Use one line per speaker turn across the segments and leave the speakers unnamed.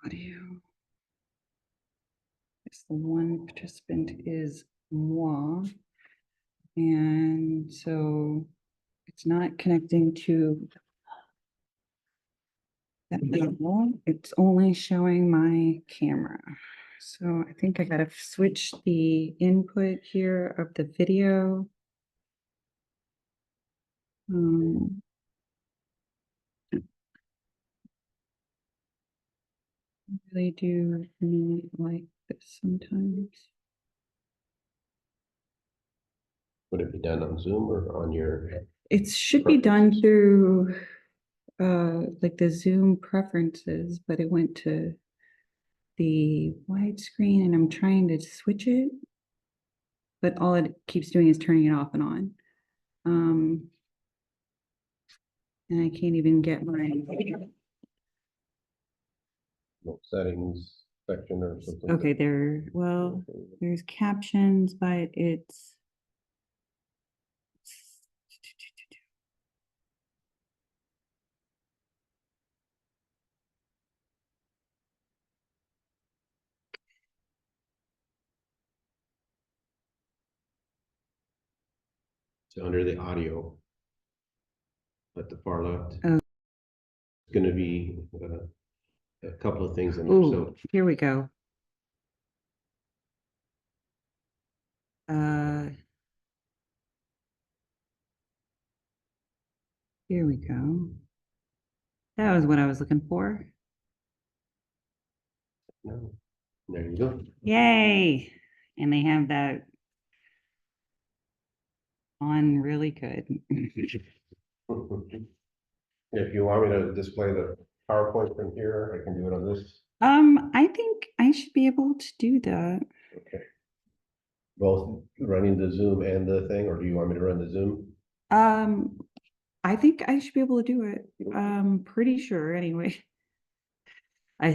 audio. It's the one participant is moi. And so it's not connecting to that level. It's only showing my camera. So I think I gotta switch the input here of the video. I really do not like this sometimes.
Would it be done on Zoom or on your?
It should be done through like the Zoom preferences, but it went to the widescreen and I'm trying to switch it. But all it keeps doing is turning it off and on. And I can't even get my
Settings section or something.
okay, there's captions, but it's
So under the audio at the far left,
oh,
it's going to be a couple of things in there. So
here we go. Here we go. That was what I was looking for.
no, there you go.
Yay. And they have that on really good.
If you want me to display the PowerPoint from here, I can do it on this.
I think I should be able to do that.
Okay. Both running the Zoom and the thing, or do you want me to run the Zoom?
I think I should be able to do it. Pretty sure anyway.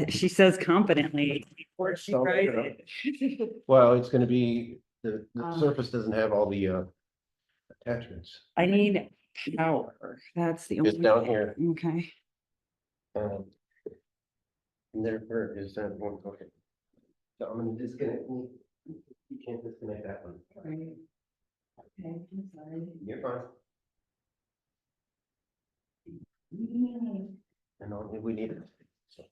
She says confidently before she tries it.
Well, it's going to be, the Surface doesn't have all the attachments.
I need power. That's the only.
It's down here.
Okay.
And there is that one. Okay. So I'm gonna disconnect. You can't disconnect that one.
Right. Okay, I'm sorry.
You're fine. And only we need it. So,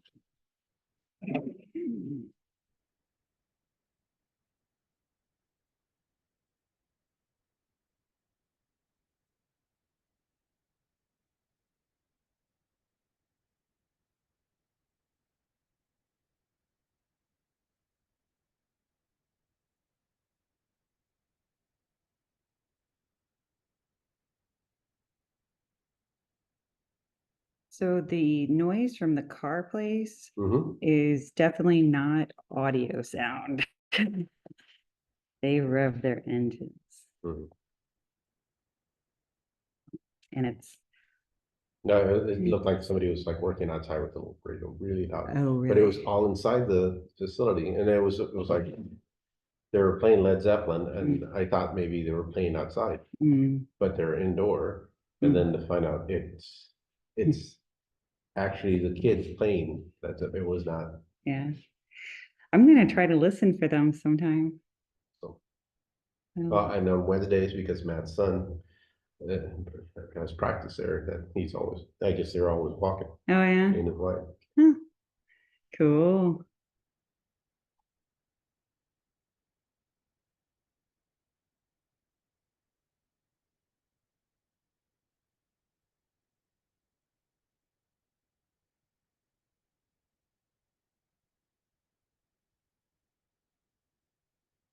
So the noise from the car place is definitely not audio sound. They rev their engines and it's,
No, it looked like somebody was like working outside with the radio really loud.
oh,
But it was
really?
all inside the facility, and it was like they were playing Led Zeppelin, and I thought maybe they were playing outside, but they're indoor. And then to find out it's actually the kids playing. It was not.
Yeah. I'm gonna try to listen for them sometime.
So, and on Wednesdays, because Matt's son has practice there, that he's always, I guess they're always walking.
Oh, yeah.
In his wife.
Huh. Cool.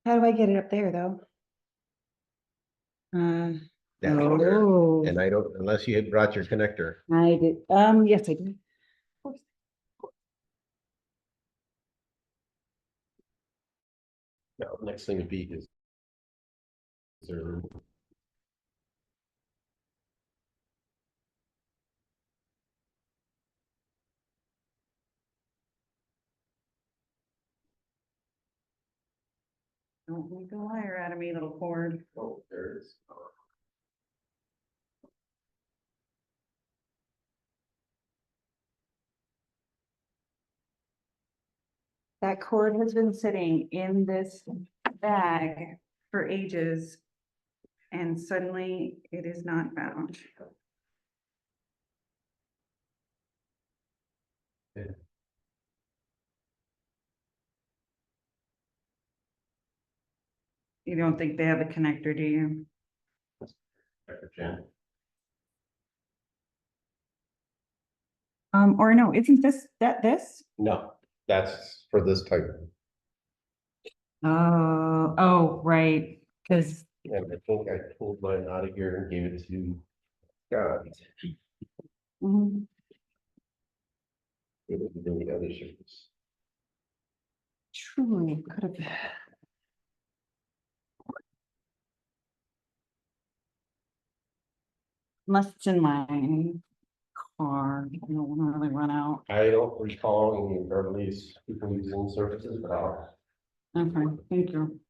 How do I get it up there though?
That's there.
Oh,
And I don't, unless you had brought your connector.
I did. Yes, I did. Of course.
No, next thing would be is there.
Don't make a liar out of me, little cord.
Oh, there it is.
That cord has been sitting in this bag for ages. And suddenly it is not found.
Yeah.
You don't think they have a connector, do you?
Jen.
Or no, isn't this?
No, that's for this type.
Oh, right, because.
And I think I pulled mine out of here and gave it to Scott. It was in the other shirts.
Truly could have. Unless it's in my car, I don't want to really run out.
I don't recall any Beverly's people using services, but I'll.
Okay, thank you.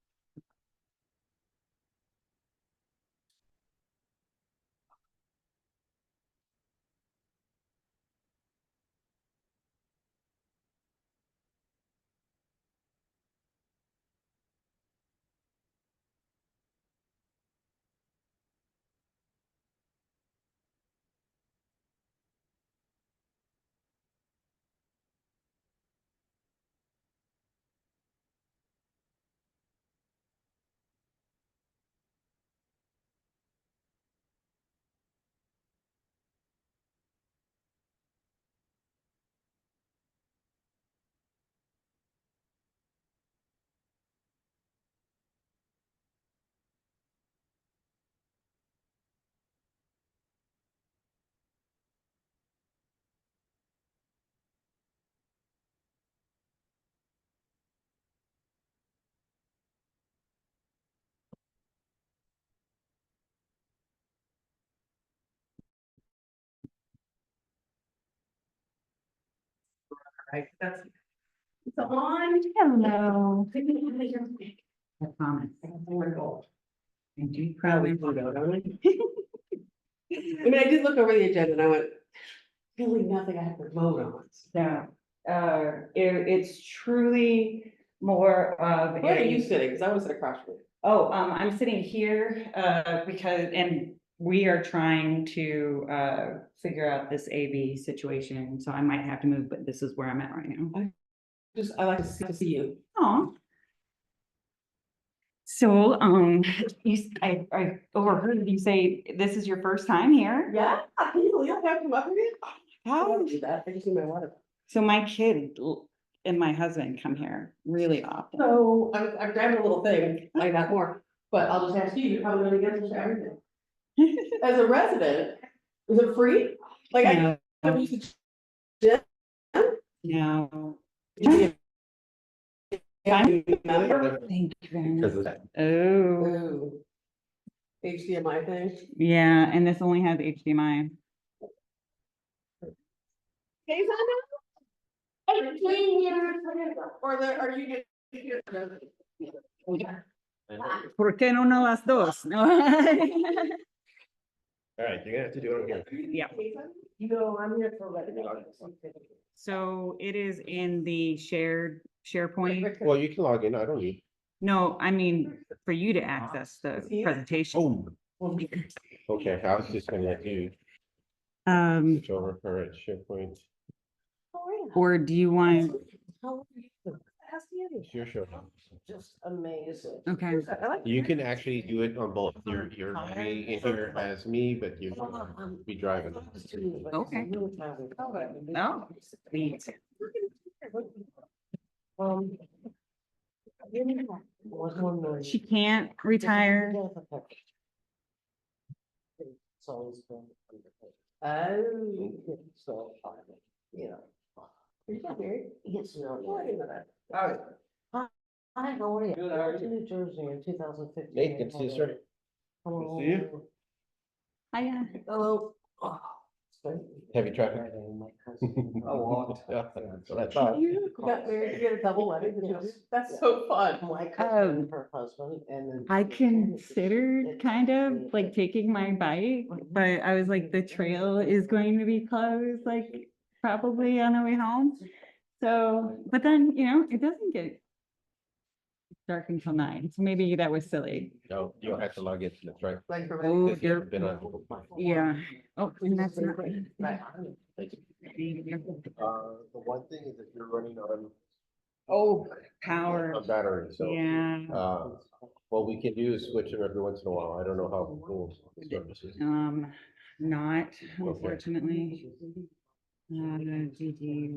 Right, that's. It's on. Hello. I promise. I do
Probably
promise.
photo, don't I? I mean, I did look over the agenda and I went, really nothing I have to vote on.
Yeah, it's truly more of.
Where are you sitting? Cause I was at across from you.
Oh, I'm sitting here, because, and we are trying to, figure out this AV situation, so I might have to move, but this is where I'm at right now.
Just, I like to see you.
Oh. So, I overheard you say this is your first time here?
Yeah, can you believe I have come up here? I
How?
don't do that. I just need my water.
So my and my husband come here really often.
So I'm grabbing a little thing, I got more, but I'll just ask you, you're probably gonna get this for everything. As a resident, is it free? Like I.
No.
Remember?
Thank you very much.
Because of that.
Oh,
Ooh. HDMI thing.
yeah, and this only has HDMI.
Or there, are you?
¿Por qué no una las dos? No.
All right, you're gonna have to do it again.
Yeah,
You know, I'm here for.
so it is in the SharePoint.
Well, you can log in, I don't need.
No, I mean, for you to access the presentation.
Oh, okay, I was just gonna let you switch over, all right, SharePoint,
Or do you want,
it's your show.
Just amazing.
okay,
You can actually do it on both, you're me in here as me, but you be driving.
Okay. no, neat. She can't retire.
Oh, so, yeah. You got married? Yes, no. Hi, how are you?
Good, how are you?
To New Jersey in 2015.
Nate, good to see you, sir.
Hello.
Good to see you.
Hiya.
Hello. Oh,
Heavy traffic.
I walked.
Yeah, that's what I thought.
You got married, you had a double wedding, did you? That's so fun. My cousin and her husband and then.
I considered kind of like taking my bike, but I was like, the trail is going to be closed, like probably on the way home. So, but then, it doesn't get dark until 9, so maybe that was silly.
No, you'll have to log in, that's right.
Like for.
Oh,
Because you've been on.
Yeah. Oh, and that's not.
Right.
The one thing is that you're running on
Oh, power,
a battery, so.
yeah,
What we can do is switch them every once in a while. I don't know how cool services.
not unfortunately. GG.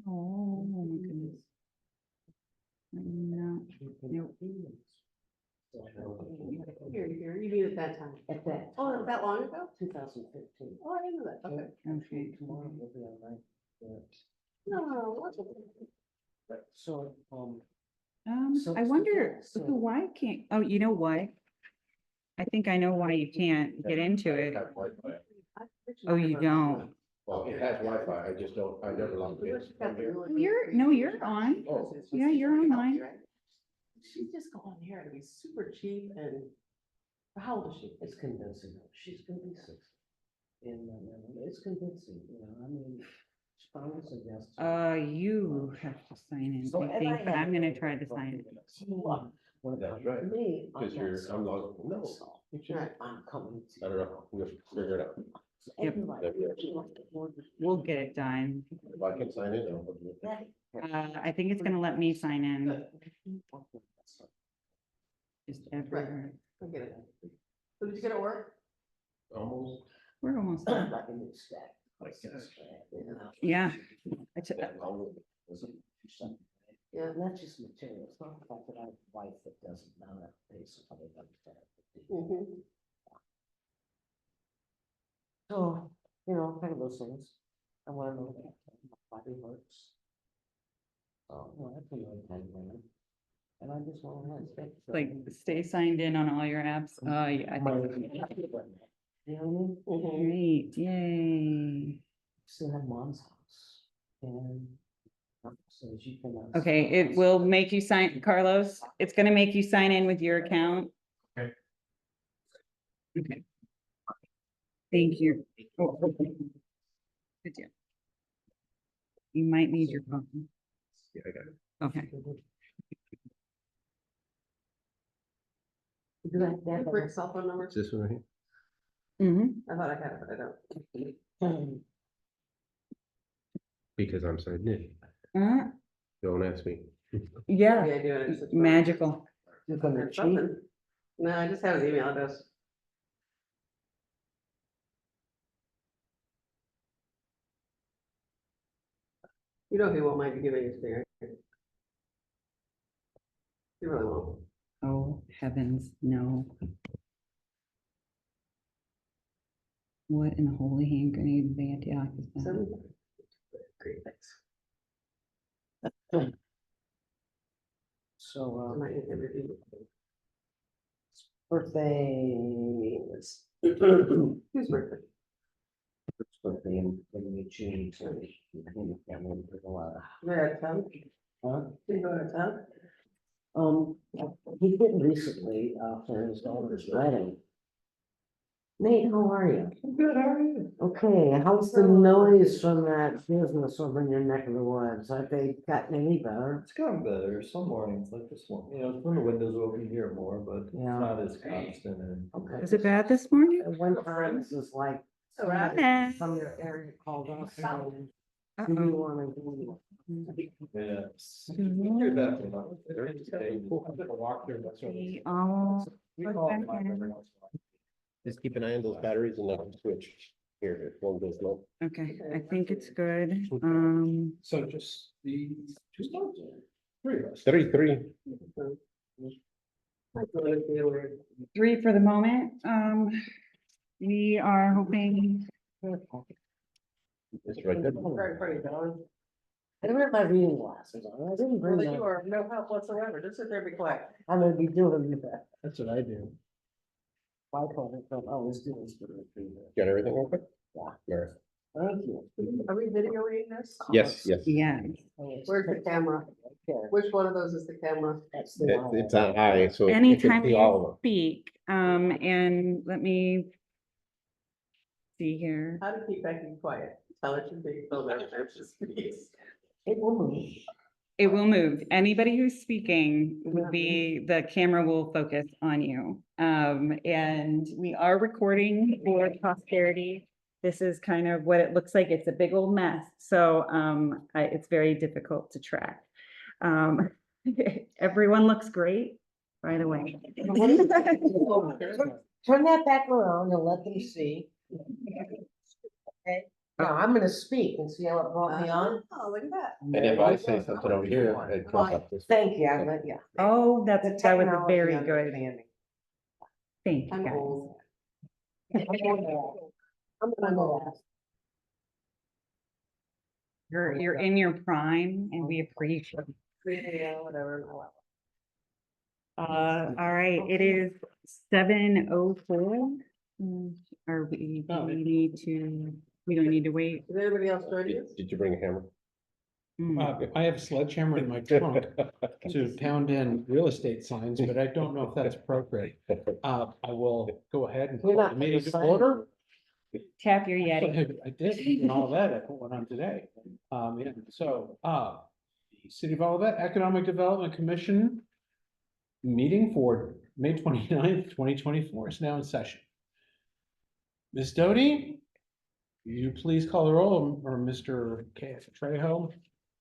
Oh, my goodness. No, nope.
Here, you need it that time.
At that.
Oh, that long ago?
2015.
Oh, I didn't know that, okay.
Okay.
Tomorrow will be on my.
No, what's it?
So,
I wonder, so why can't, oh, you know what? I think I know why you can't get into it. Oh, you don't?
Well, it has Wi-Fi, I just don't, I never logged in.
You're on.
Oh.
Yeah, you're online.
She's just going here to be super cheap and, how old is she?
it's convincing. She's gonna be 60. And it's convincing, I mean, she finally suggests.
You have to sign in,
So,
I
and
think,
I
but I'm
had-
gonna try to sign in.
When it
That's
comes
right.
to me, I
Because
got
you're,
so-
I'm logged, no, you should,
Right.
I'm coming.
I don't know, we'll figure it out.
Yep. We'll get it done.
If I can sign in, I'll do it.
I think it's gonna let me sign in. Just ever,
I get it. So did you get it work?
Almost.
we're almost done.
Like a new stack.
Yeah.
Yeah.
And that's just material. It's not the fact that I have a wife that doesn't know how to pay somebody understand.
Mm-hmm.
So, kind of those things. I want to know that my body works. That's a really kind of man. And I just want to have.
Like, stay signed in on all your apps. Yeah, I
My.
think.
You know what I mean?
Great, yay.
Still have mom's house and. So as you can.
Okay, it will make you sign, Carlos, it's gonna make you sign in with your account.
Okay.
Okay. Thank you. Oh, okay. Good deal. You might need your phone.
Yeah, I got it.
Okay.
Do that,
Rick's cell phone number?
Is this one right here?
I thought I had it, but I don't.
Because I'm signed in. Don't ask me.
Yeah,
Yeah, I do it. It's just-
magical.
You're gonna
Or
cheat.
something. No, I just have his email address. You know he won't mind you giving it to me, right? He really won't.
Oh, heavens, no. What in the holy hand grenade of Antioch is that?
Send me- Great, thanks.
So,
I might need to review
birthday is.
it. Whose birthday?
Birthday in June, so. A lot.
They're out of town.
Huh?
Did you go out of town?
He did recently, for his daughter's wedding. Nate, how are you?
Good, how are you?
Okay, how's the noise from that business over in your neck of the woods? Have they gotten any better?
It's gotten better, some mornings like this one, when the windows are open, you hear more, but it's
Yeah.
not as constant and.
Okay.
Was it bad this morning?
One time it was like.
So right.
somebody From your area called us. and Do you wanna do?
Yeah.
Mhm.
Hear that from others. They walk through, that's what-
We all
We
plug
call
back
it live
in.
every once in a while.
Just keep an eye on those batteries and let them switch. Here, if one goes low.
Okay, I think it's good.
So just the two spots, three of us.
Three.
I feel like they were-
3 for the moment. We are hoping.
It's right there.
Right, pretty darn.
I don't have my reading glasses on. I didn't
Well,
bring
then you
them.
are no help whatsoever. Just sit there and be quiet.
I'm gonna be doing that.
That's what I do.
Why call it, I was doing.
Got everything open?
Yeah.
All right.
Thank you.
Are we videoing this?
Yes.
Yeah,
Where's the camera?
Okay,
Which one of those is the camera?
that's the one.
It's on high, so. you can
anytime
see all of
you
them.
speak, and let me see here.
How to keep Becky quiet? Tell her to be so that she speaks.
It will move.
It will move. Anybody who's speaking will be, the camera will focus on you. And we are recording for posterity. This is kind of what it looks like. It's a big old mess. So it's very difficult to track. Everyone looks great right away.
Turn that back around and let them see. Okay, now I'm gonna speak and see how it brought me on.
Oh, look at that.
And if I say something over here, it comes up this.
Thank you, I let you.
Oh, that was
Technology
very good.
understanding.
Thank you,
I'm
guys.
old.
I'm old.
You're in your prime and we appreciate it.
Yeah, whatever.
All right, it is 7:04. Are we, do we need to, we don't need to wait?
Is anybody else joining us?
Did you bring a hammer?
I have a sledgehammer in my trunk to pound in real estate signs, but I don't know if that's appropriate. I will go ahead and
You're
call
not
the meeting to
gonna sign
order.
Tap your Yeti.
I did, and all that, I put one on today. Yeah, so, the City of Olivet Economic Development Commission meeting for May 29th, 2024 is now in session. Ms. Doty, will you please call the roll, or Mr. Trejo,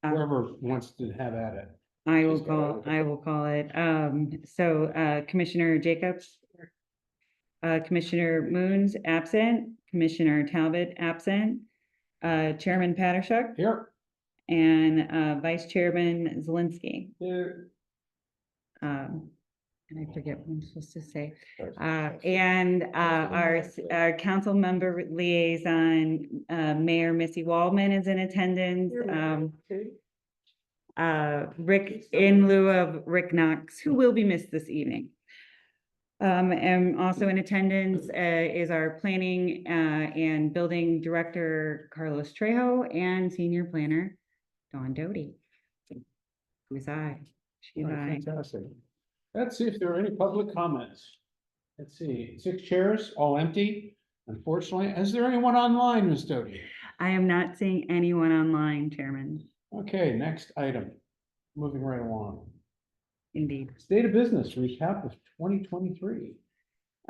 whoever wants to have at it.
I will call it. Commissioner Jacobs. Commissioner Moons absent, Commissioner Talbot absent, Chairman Pattershuk
Here.
and Vice Chairman Zelinski.
Here.
And I forget what I'm supposed to say. And our council member liaison, Mayor Missy Waldman is in attendance. Rick, in lieu of Rick Knox, who will be missed this evening. And also in attendance is our planning and building director, Carlos Trejo, and senior planner, Dawn Doty. Who's I? She's
All right,
I.
fantastic. Let's see if there are any public comments. Let's see, 6 chairs, all empty. Unfortunately, is there anyone online, Ms. Doty?
I am not seeing anyone online, Chairman.
Okay, next item. Moving right along.
Indeed.
State of business recap of 2023.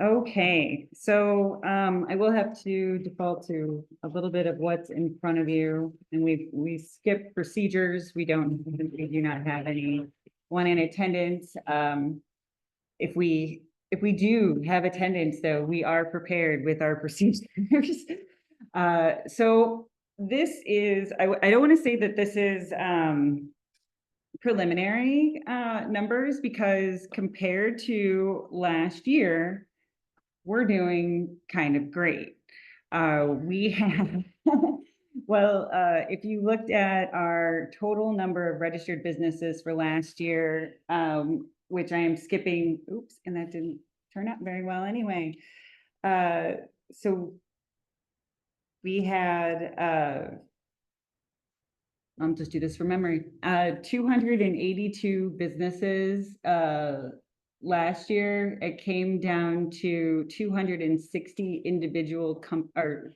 Okay, so I will have to default to a little bit of what's in front of you, and we skip procedures. We do not have anyone in attendance. If we do have attendance, though, we are prepared with our procedures. So this is, I don't want to say that this is preliminary numbers, because compared to last year, we're doing kind of great. We have, well, if you looked at our total number of registered businesses for last year, which I am skipping, oops, and that didn't turn out very well anyway. So we had, I'll just do this from memory, 282 businesses, last year. It came down to 260 individual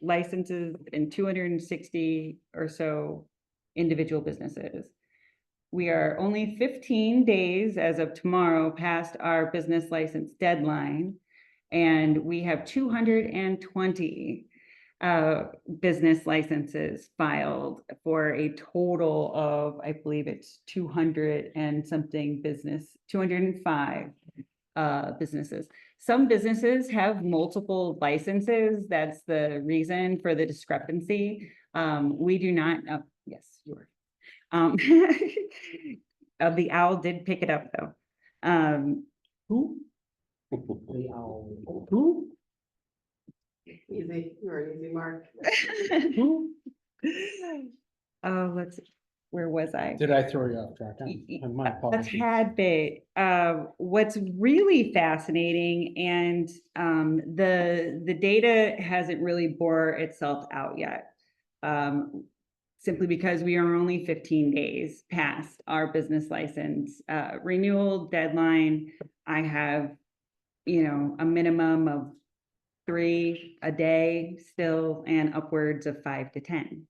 licenses and 260 or so individual businesses. We are only 15 days as of tomorrow past our business license deadline, and we have 220 business licenses filed for a total of, I believe it's 200 and something 205 businesses. Some businesses have multiple licenses. That's the reason for the discrepancy. We do not, yes, you are. The owl did pick it up though.
Who?
The owl.
Who?
Easy, you're an easy mark.
Who?
Oh, where was I?
Did I throw you off track? My
A
apologies.
tad bit. What's really fascinating, and the data hasn't really bore itself out yet. Simply because we are only 15 days past our business license renewal deadline. I have, a minimum of 3 a day still, and upwards of 5 to 10.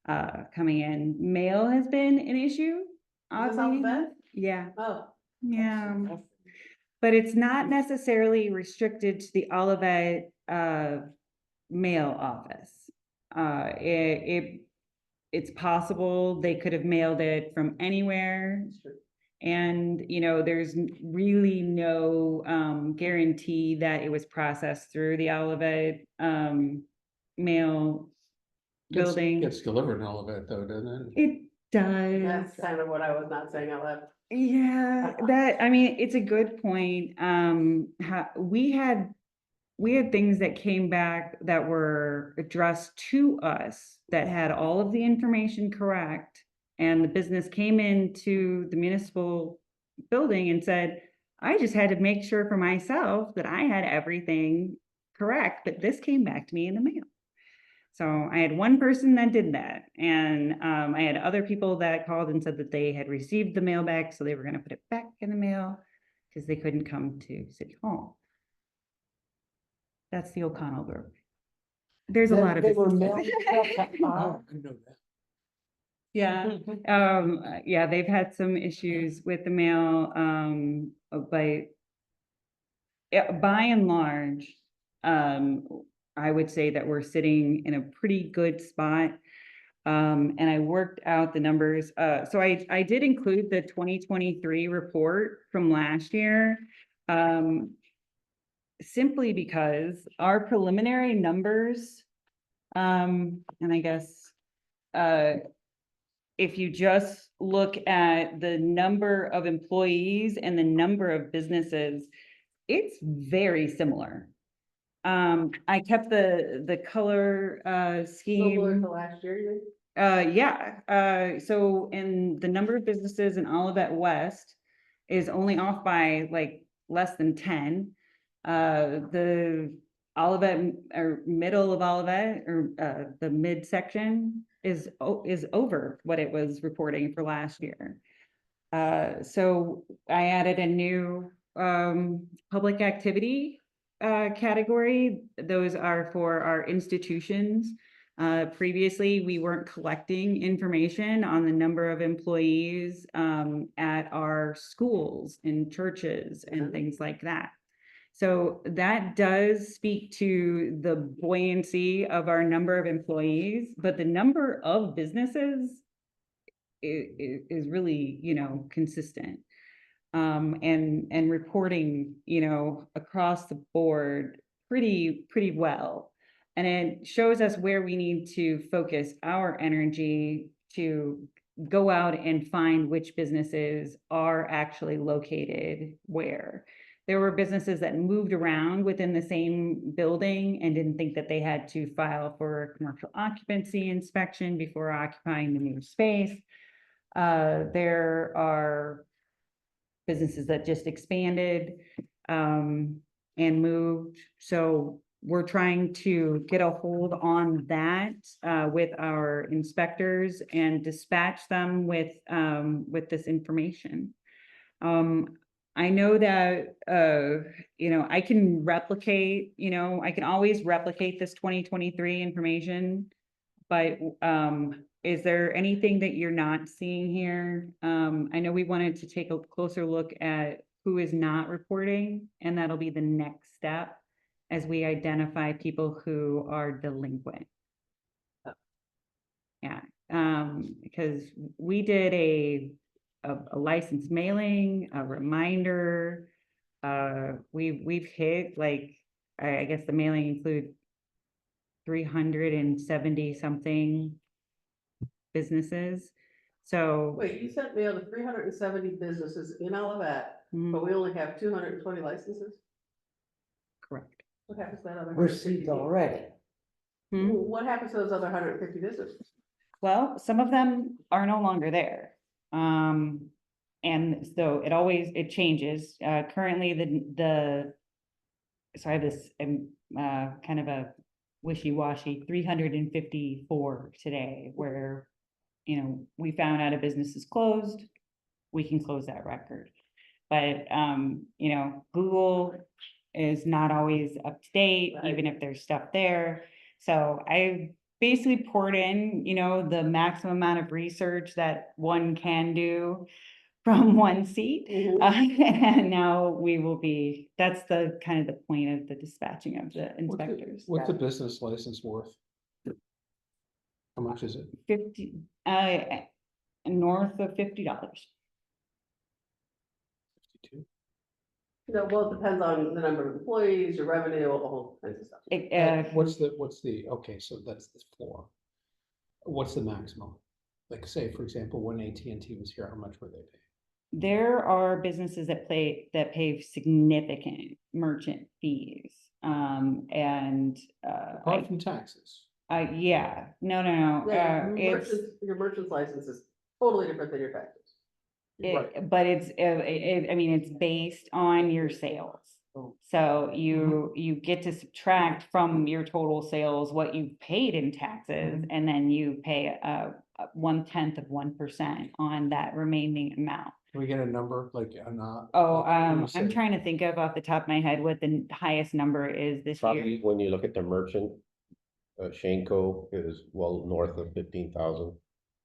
coming in. Mail has been an issue.
Is this
Oddly
Olivet?
enough. Yeah,
Oh,
yeah. But it's not necessarily restricted to the Olivet mail office. It's possible they could have mailed it from anywhere.
that's true.
And, there's really no guarantee that it was processed through the Olivet mail building.
Gets delivered in all of it though, doesn't it?
It does.
That's kind of what I was not saying out loud.
Yeah, it's a good point. We had things that came back that were addressed to us that had all of the information correct. And the business came into the municipal building and said, I just had to make sure for myself that I had everything correct, but this came back to me in the mail. So I had one person that did that, and I had other people that called and said that they had received the mail back, so they were gonna put it back in the mail because they couldn't come to City Hall. That's the O'Connell group. There's a lot of.
They were
businesses.
mailed stuff
Oh,
out.
I know that.
Yeah, yeah, they've had some issues with the mail, but yeah, by and large, I would say that we're sitting in a pretty good spot. And I worked out the numbers. So I did include the 2023 report from last year. Simply because our preliminary numbers, and I guess, if you just look at the number of employees and the number of businesses, it's very similar. I kept the color
Similar
scheme.
to last year, you mean?
Yeah, so in the number of businesses in Olivet West is only off by like less than 10. The Olivet or middle of Olivet or the midsection is over what it was reporting for last year. So I added a new public activity category. Those are for our institutions. Previously, we weren't collecting information on the number of employees at our schools and churches and things like that. So that does speak to the buoyancy of our number of employees, but the number of businesses is really, consistent. And reporting, across the board pretty well. And it shows us where we need to focus our energy to go out and find which businesses are actually located where. There were businesses that moved around within the same building and didn't think that they had to file for a commercial occupancy inspection before occupying the new space. There are businesses that just expanded and moved. So we're trying to get a hold on that with our inspectors and dispatch them with this information. I know that, I can replicate, I can always replicate this 2023 information, but is there anything that you're not seeing here? I know we wanted to take a closer look at who is not reporting, and that'll be the next step as we identify people who are delinquent. Yeah, because we did a license mailing, a reminder. We've hit like, I guess the mailing include 370 something businesses. So.
Wait, you sent mail to 370 businesses in Olivet,
Mhm,
but we only have 220 licenses?
correct.
What happens to that other?
Received
150?
already.
Hmm.
What happens to those other 150 businesses?
Well, some of them are no longer there. And so it changes. Currently so I have this, kind of a wishy-washy 354 today where, we found out a business is closed, we can close that record. But, Google is not always up to date,
Right.
even if there's stuff there. So I've basically poured in, the maximum amount of research that one can do from one seat.
Mhm.
And now that's the kind of the point of the dispatching of the inspectors.
What's the business license worth? How much is it?
50, north of $50.
Well, it depends on the number of employees, your revenue, a whole kinds of stuff.
What's okay, so that's the floor. What's the maximum? Like, say, for example, when AT&T was here, how much were they paying?
There are businesses that pay significant merchant fees. And
Apart from taxes.
yeah, no,
Yeah,
it's.
your merchant's license is totally different than your taxes.
But it's based on your sales.
Oh.
So you get to subtract from your total sales what you've paid in taxes, and then you pay a 1/10% on that remaining amount.
Can we get a number, like,
I'm trying to think of off the top of my head what the highest number is this year.
Probably when you look at the merchant, Shanco is well north of 15,000.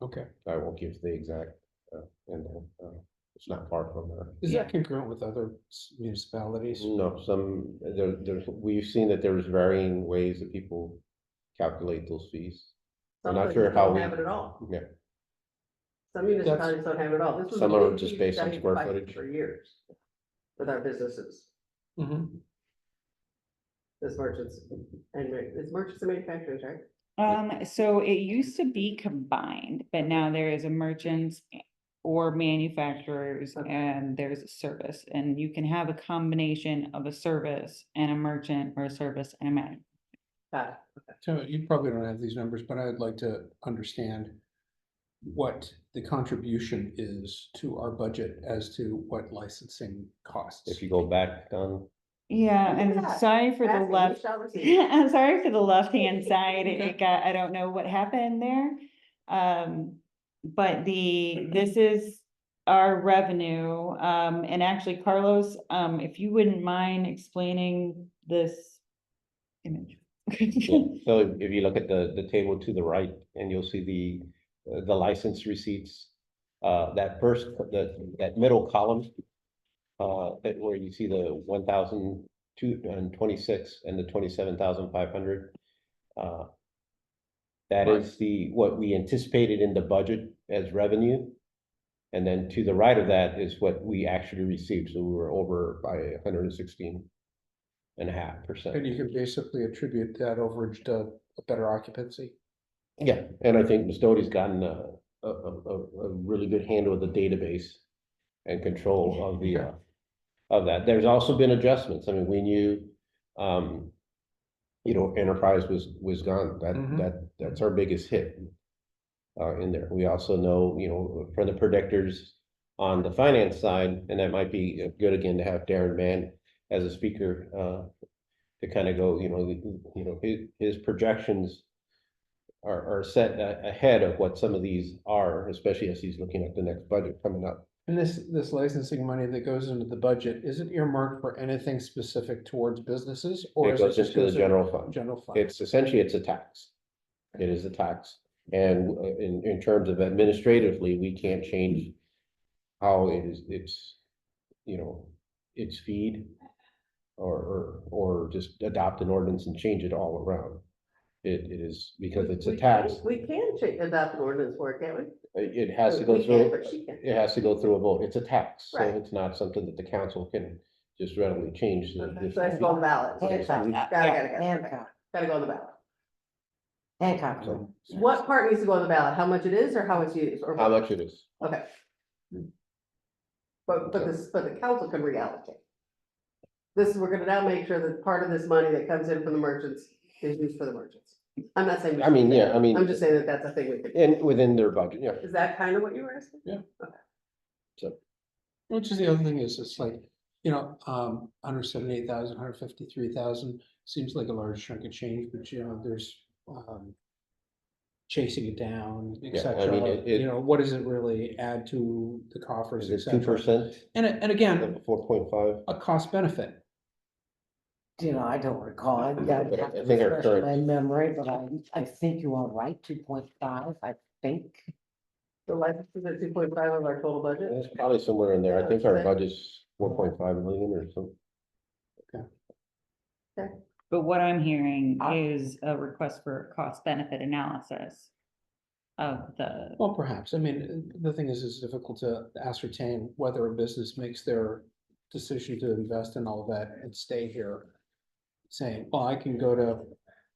Okay,
I won't give the exact, and it's not far from there.
is that congruent with other municipalities?
No, we've seen that there's varying ways that people calculate those fees. I'm
Some
not
places
sure how
don't
we.
have it at all.
Yeah,
Some municipalities don't have it at all. This was a
Some are
big
just
huge
based on
giant
square
fight
footage.
For years with our businesses,
Mhm.
this merchants and manufacturers, right?
So it used to be combined, but now there is a merchants or manufacturers
Okay.
and there's a service, and you can have a combination of a service and a merchant, or a service and a man.
Got
So you probably don't have these numbers, but I'd like to understand what the contribution is to our budget as to what licensing costs.
if you go back on,
Yeah,
Look at
and
that.
sorry for the
Asking,
left.
you shall receive.
I'm sorry for the left-hand side,
Okay.
I don't know what happened there. But this is our revenue, and actually, Carlos, if you wouldn't mind explaining this image.
yeah, so if you look at the table to the right, and you'll see the license receipts. That middle column. Where you see the 1,226 and the 27,500. That is what we anticipated in the budget as revenue. And then to the right of that is what we actually received, so we were over by 116.5%.
And you can basically attribute that overage to a better occupancy.
Yeah, and I think Mastodi's gotten a really good handle of the database and control of of that. There's also been adjustments. I mean, when Enterprise was gone, that's our biggest hit in there. We also know, from the predictors on the finance side, and that might be good again to have Darren Mann as a speaker to kind of go, his projections are set ahead of what some of these are, especially as he's looking at the next budget coming up.
And this licensing money that goes into the budget, is it earmarked for anything specific towards businesses? Or
It
is
goes
just
into the general fund.
General fund.
It's essentially, it's a tax. It is a tax. And in terms of administratively, we can't change how it's feed or just adopt an ordinance and change it all around. It is because it's a tax.
We can adopt an ordinance for it, can't we?
It has to go
We can,
through,
but she can.
it has to go through a vote. It's a tax, so
Right.
it's not something that the council can just readily change.
So that's go on the ballot.
Hancock.
Gotta
Hancock.
go on the ballot.
Hancock.
So,
What part needs to go on the ballot? How much it is or how it's used? Or
how much it is?
Okay. But the council can reallocate. We're gonna now make sure that part of this money that comes in from the merchants is used for the merchants. I'm not saying. we
I mean,
should.
yeah, I mean,
I'm just saying that that's a thing we could.
and within their budget, yeah.
Is that kind of what you were asking?
Which is the other thing is, it's like, 178,000, 153,000 seems like a large chunk of change, but there's chasing it down, et
Yeah, I mean,
cetera. What does it really add to the coffers, et
Is it
cetera?
2%?
And again,
4.5?
a cost benefit.
I don't recall. I gotta have to
I think our
refresh
current-
my memory, but I think you are right, 2.5, I think.
The license is at 2.5 of our total budget.
It's probably somewhere in there. I think our budget's 4.5 million or something.
But what I'm hearing
I-
is a request for cost benefit analysis of the,
Well, perhaps, I mean, the thing is, it's difficult to ascertain whether a business makes their decision to invest in all of that and stay here. Saying, well, I can go to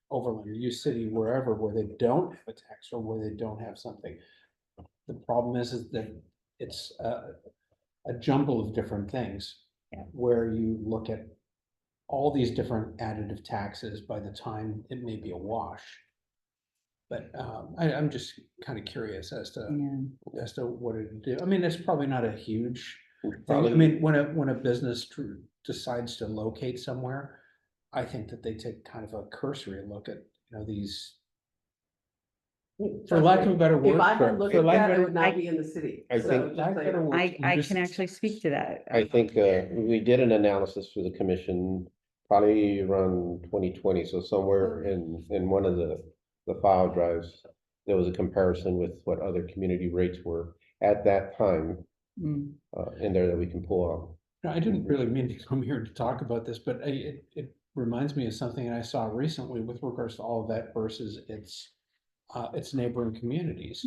Overland, or U City, wherever, where they don't have a tax or where they don't have something. The problem is that it's a jumble of different things.
Yeah.
Where you look at all these different additive taxes by the time it may be a wash. But I'm just kind of curious as to what it do. I mean, it's probably not a huge thing. I
Probably-
mean, when a business decides to locate somewhere, I think that they take kind of a cursory look at, these, for lack of a better word.
If I had looked
for
at
lack of
that,
a
I
better-
would not be in the city.
I
So
think-
just
lack of
saying.
better word,
I
you just-
can actually speak to that.
I think, we did an analysis for the commission probably around 2020, so somewhere in one of the file drives, there was a comparison with what other community rates were at that time,
Mm.
in there that we can pull out.
No, I didn't really mean to come here to talk about this, but it reminds me of something I saw recently with regards to all of that versus its neighboring communities.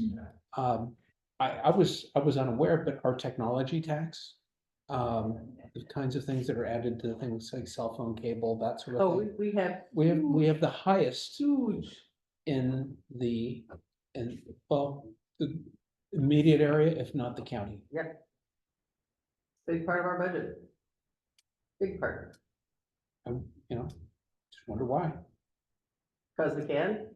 I was unaware, but our technology tax, the kinds of things that are added to things like cell phone cable, that sort
Oh,
of thing.
we have.
We have the highest
Huge.
in the immediate area, if not the county.
Yep. Big part of our budget. Big part,
Just wonder why.
because we can.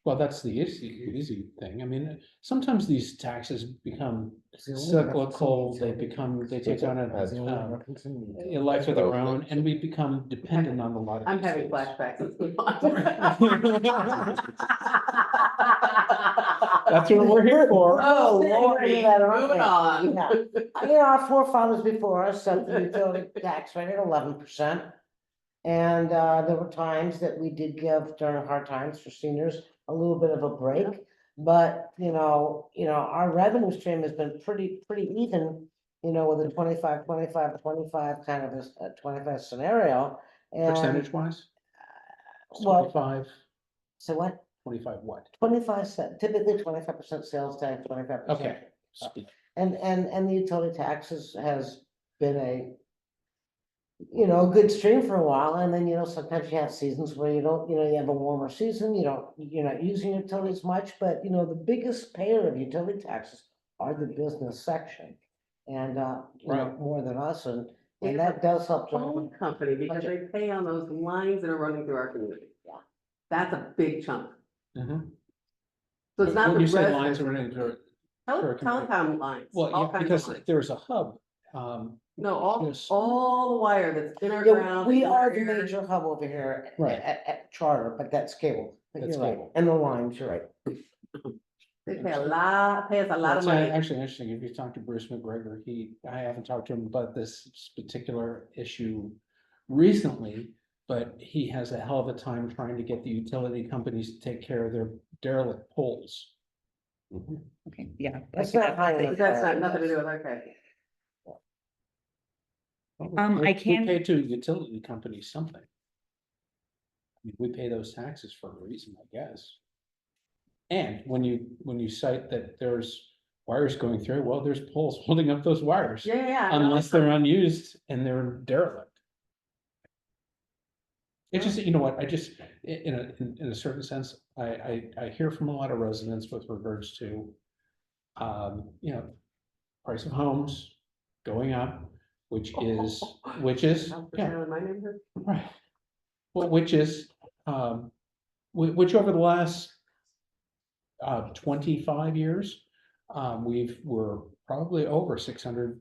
Well, that's the easy thing. I mean, sometimes these taxes become
It's the only
cyclical,
reference
they
in the
they take on
It's the only
a
reference in the-
life of their
That's what I was
own, and we become dependent on a lot of.
I'm
these
having
things.
flashbacks. Let's move on.
That's what we're here for.
Oh,
Yeah,
Lordy,
yeah, yeah.
moving on.
Yeah. Our forefathers before us set the utility tax rate at 11%. And there were times that we did give during hard times for seniors a little bit of a break. But, our revenue stream has been pretty even, with a 25 kind of a 25 scenario. And
Percentage wise?
well,
25,
so what?
25 what?
25%, typically 25% sales tax, 25%.
Okay.
And the utility tax has been a good stream for a while, and then, sometimes you have seasons where you don't, you have a warmer season, you're not using utilities much, but, the biggest payer of utility taxes are the business section. And,
Right.
more than us, and
It's
that does help.
Phone company, because they pay on those lines that are running through our community.
Yeah.
That's a big chunk.
Mhm.
So it's not
When
the
you say lines
residents.
are running through,
Telecom lines.
well,
all
yeah,
kinds of
because
lines.
there's a hub.
No, all,
yes.
all the wire that's in our
Yeah,
ground.
we
in our
are the
air.
major hub over here
Right.
at Charter, but that's cable. But
That's
you're right.
cable.
And the lines, you're right.
They pay us a lot of
That's
money.
actually interesting. If you talk to Bruce McGregor, I haven't talked to him about this particular issue recently, but he has a hell of a time trying to get the utility companies to take care of their derelict poles.
Okay, yeah.
That's not high enough.
That's not, nothing to do with, okay.
I can-
We pay to utility companies something. I mean, we pay those taxes for a reason, I guess. And when you cite that there's wires going through, well, there's poles holding up those wires.
Yeah. no,
Unless they're unused and they're derelict. It's just, you know what, I just, in a certain sense, I hear from a lot of residents with regards to. Price of homes going up, which is, yeah,
In my neighborhood.
right. Well, which is, which over the last 25 years, we're probably over 600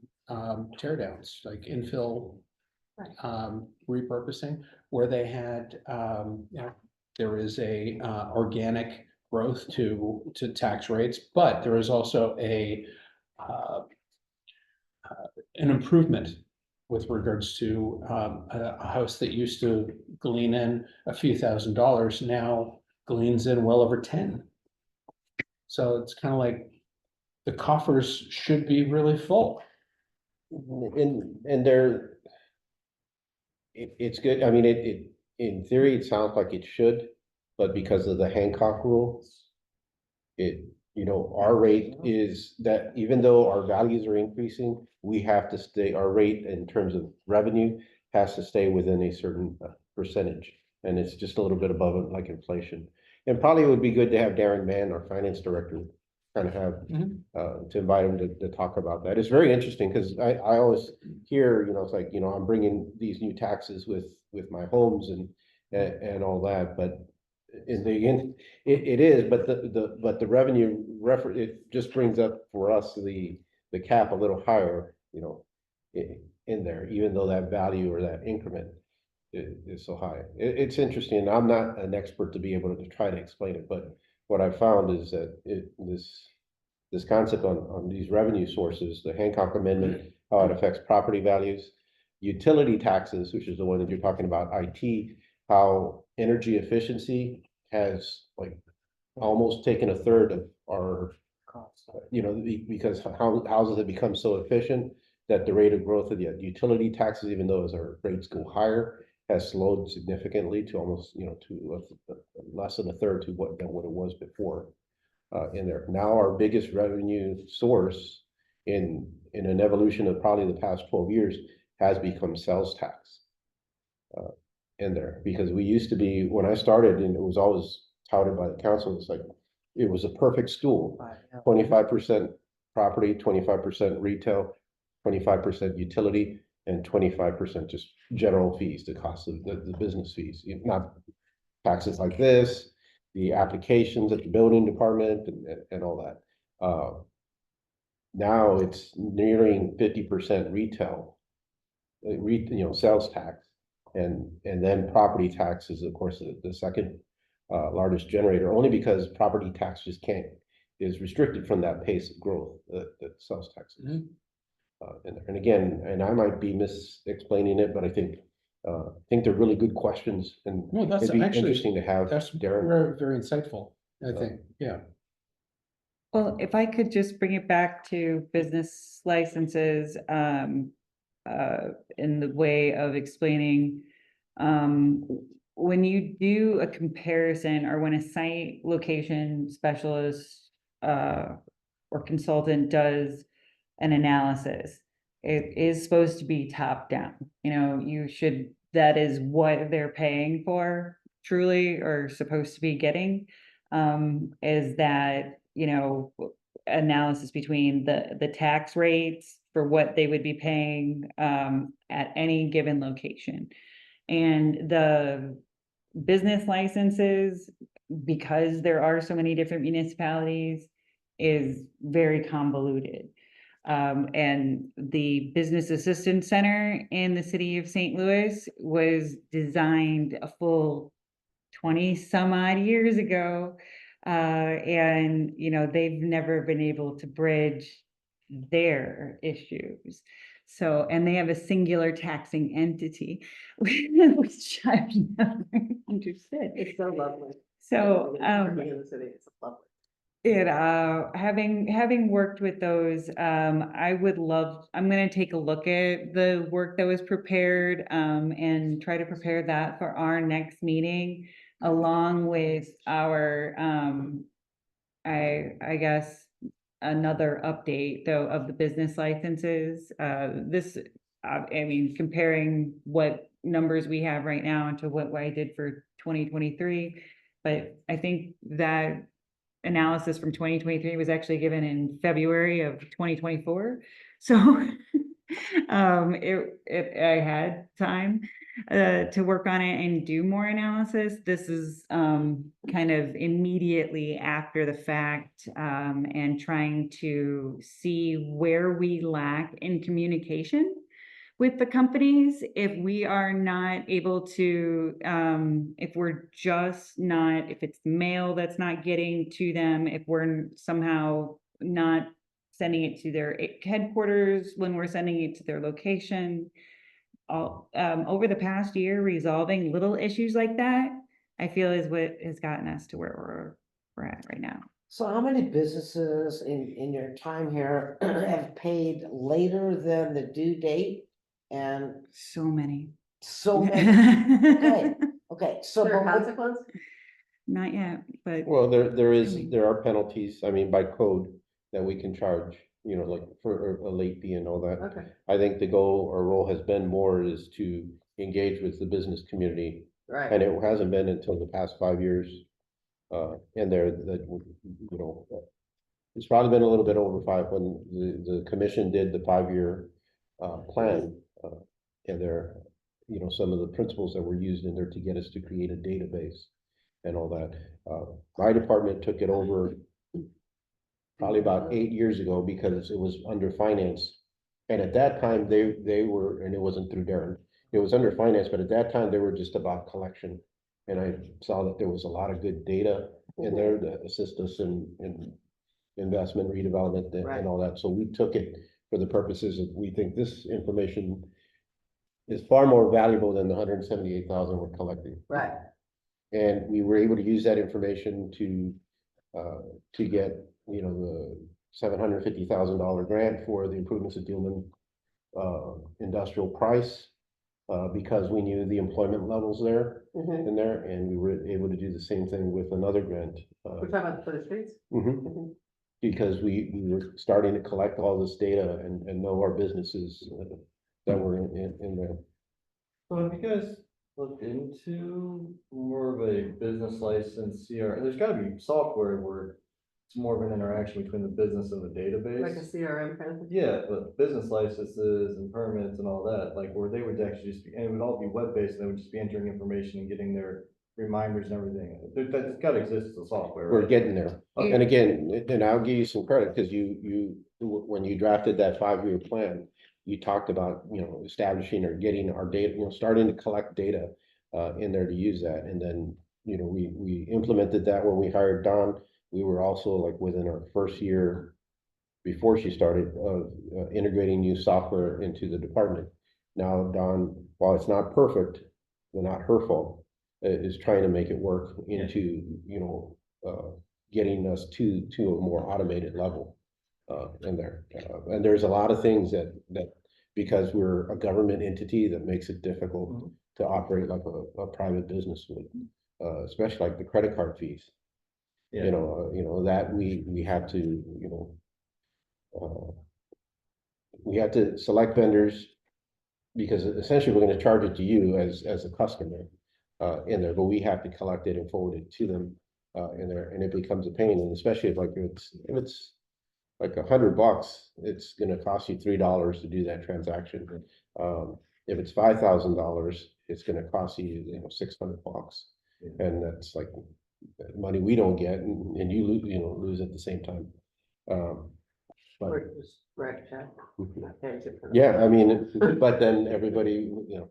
tear downs, like infill repurposing, where they had, there is a organic growth to tax rates, but there is also an improvement with regards to a house that used to glean in a few $1,000s now gleans in well over 10. So it's kind of like the coffers should be really full.
And it's good, I mean, in theory, it sounds like it should, but because of the Hancock rule, our rate is that even though our values are increasing, we have to stay, our rate in terms of revenue has to stay within a certain percentage. And it's just a little bit above it, like inflation. And probably it would be good to have Darren Mann, our finance director, kind of have, to invite him to talk about that. It's very interesting because I always hear, it's like, I'm bringing these new taxes with my homes and all that, but in the end, it is, but the revenue it just brings up for us the cap a little higher, in there, even though that value or that increment is so high. It's interesting. I'm not an expert to be able to try to explain it, but what I found is that this concept on these revenue sources, the Hancock Amendment, how it affects property values, utility taxes, which is the one that you're talking about, IT, how energy efficiency has like almost taken a third of our, because houses have become so efficient that the rate of growth of the utility taxes, even though as our rates go higher, has slowed significantly to almost, to less than a third than what it was before. In there. Now our biggest revenue source in an evolution of probably the past 12 years has become sales tax in there, because we used to be, when I started, and it was always touted by the council, it's like it was a perfect school, 25% property, 25% retail, 25% utility, and 25% just general fees, the cost of the business fees, not taxes like this, the applications at the building department and all that. Now it's nearing 50% retail, sales tax, and then property tax is of course the second largest generator, only because property tax just is restricted from that pace of growth that sales tax is. And again, and I might be mis-explaining it, but I think they're really good questions, and
No, that's
it'd be
actually,
interesting to have
that's
Darren.
very, very insightful, I think, yeah.
Well, if I could just bring it back to business licenses, in the way of explaining, when you do a comparison or when a site location specialist, or consultant does an analysis, it is supposed to be top down, that is what they're paying for truly, or supposed to be getting, is that, analysis between the tax rates for what they would be paying, at any given location. And the business licenses, because there are so many different municipalities, is very convoluted. And the Business Assistance Center in the city of St. Louis was designed a full 20 some odd years ago. And, they've never been able to bridge their issues. So, and they have a singular taxing entity, which I've never understood.
It's so lovely.
So,
In the city, it's lovely.
having worked with those, I'm gonna take a look at the work that was prepared, and try to prepare that for our next meeting, along with our, I guess, another update though of the business licenses. Comparing what numbers we have right now to what I did for 2023, but I think that analysis from 2023 was actually given in February of 2024. So I had time to work on it and do more analysis. This is kind of immediately after the fact, and trying to see where we lack in communication with the companies. If we are not able to, if it's mail that's not getting to them, if we're somehow not sending it to their headquarters when we're sending it to their location, over the past year, resolving little issues like that, I feel is what has gotten us to where we're at right now.
So how many businesses in your time here have paid later than the due date? And
So many.
so many, okay, so.
Is there a
but what-
consequence?
Not yet, but
Well,
Coming.
there are penalties, I mean, by code that we can charge, you know, like for a late fee and all that.
Okay,
I think the goal or role has been more is to engage with the business community,
right.
and it hasn't been until the past 5 years. And there, that, you know, it's probably been a little bit over five when the commission did the 5-year plan. And there, you know, some of the principles that were used in there to get us to create a database and all that. My department took it over probably about 8 years ago because it was under finance. And at that time, they were, and it wasn't through Darren, it was under finance, but at that time, they were just about collection. And I saw that there was a lot of good data in there that assist us in investment, redevelopment,
Right.
and all that. So we took it for the purposes of, we think this information is far more valuable than the 178,000 we're collecting.
Right,
And we were able to use that information to get, you know, the $750,000 grant for the improvements at Dillman Industrial Price, because we knew the employment levels there
mhm.
in there, and we were able to do the same thing with another grant.
We're talking about for the streets?
Mhm.
Mhm.
Because we were starting to collect all this data and know our businesses that were in there.
So have you guys looked into more of a business license CR? There's gotta be software where it's more of an interaction between the business and the database.
Like a CRM kind of thing?
Yeah, but business licenses and permits and all that, like where they would actually just be, and it would all be web-based, and they would just be entering information and getting their reminders and everything. That's gotta exist as a software,
We're
right?
getting there.
Okay.
And again, and I'll give you some credit, because when you drafted that 5-year plan, you talked about, you know, establishing or getting our data, you know, starting to collect data in there to use that. And then, you know, we implemented that when we hired Dawn. We were also like within our first year before she started integrating new software into the department. Now Dawn, while it's not perfect, but not her fault, is trying to make it work into, you know, getting us to a more automated level in there. And there's a lot of things that because we're a government entity, that makes it difficult
Mhm.
to operate like a private business would, especially like the credit card fees.
Yeah.
You know, that we have to, you know, we have to select vendors because essentially we're gonna charge it to you as a customer in there, but we have to collect it and forward it to them in there, and it becomes a pain, and especially if it's like $100, it's gonna cost you $3 to do that transaction. If it's $5,000, it's gonna cost you, you know, $600,
Yeah.
and that's like money we don't get, and you lose, you know, lose at the same time. But
Or just, right, yeah. Okay, good for them.
yeah, I mean, but then everybody, you know,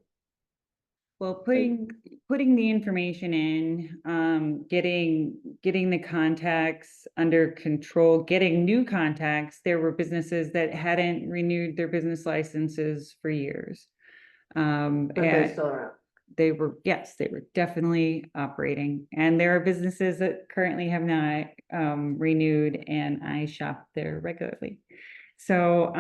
well, putting the information in, getting the contacts under control, getting new contacts. There were businesses that hadn't renewed their business licenses for years.
But they're
And
still around.
they were, yes, they were definitely operating. And there are businesses that currently have not renewed, and I shop there regularly. So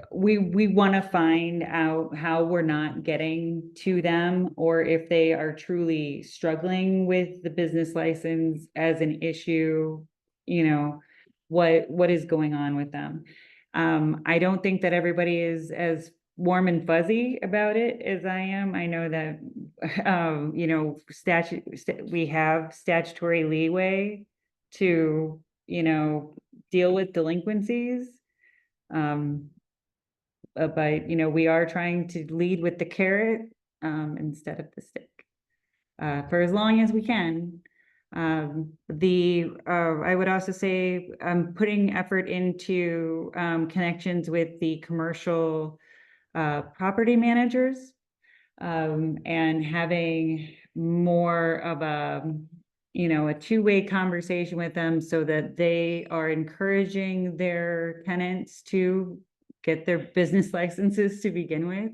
we want to find out how we're not getting to them, or if they are truly struggling with the business license as an issue, you know, what is going on with them. I don't think that everybody is as warm and fuzzy about it as I am. I know that, you know, we have statutory leeway to, you know, deal with delinquencies. But, you know, we are trying to lead with the carrot, instead of the stick, for as long as we can. I would also say, putting effort into, connections with the commercial, property managers, and having more of a, you know, a two-way conversation with them, so that they are encouraging their tenants to get their business licenses to begin with.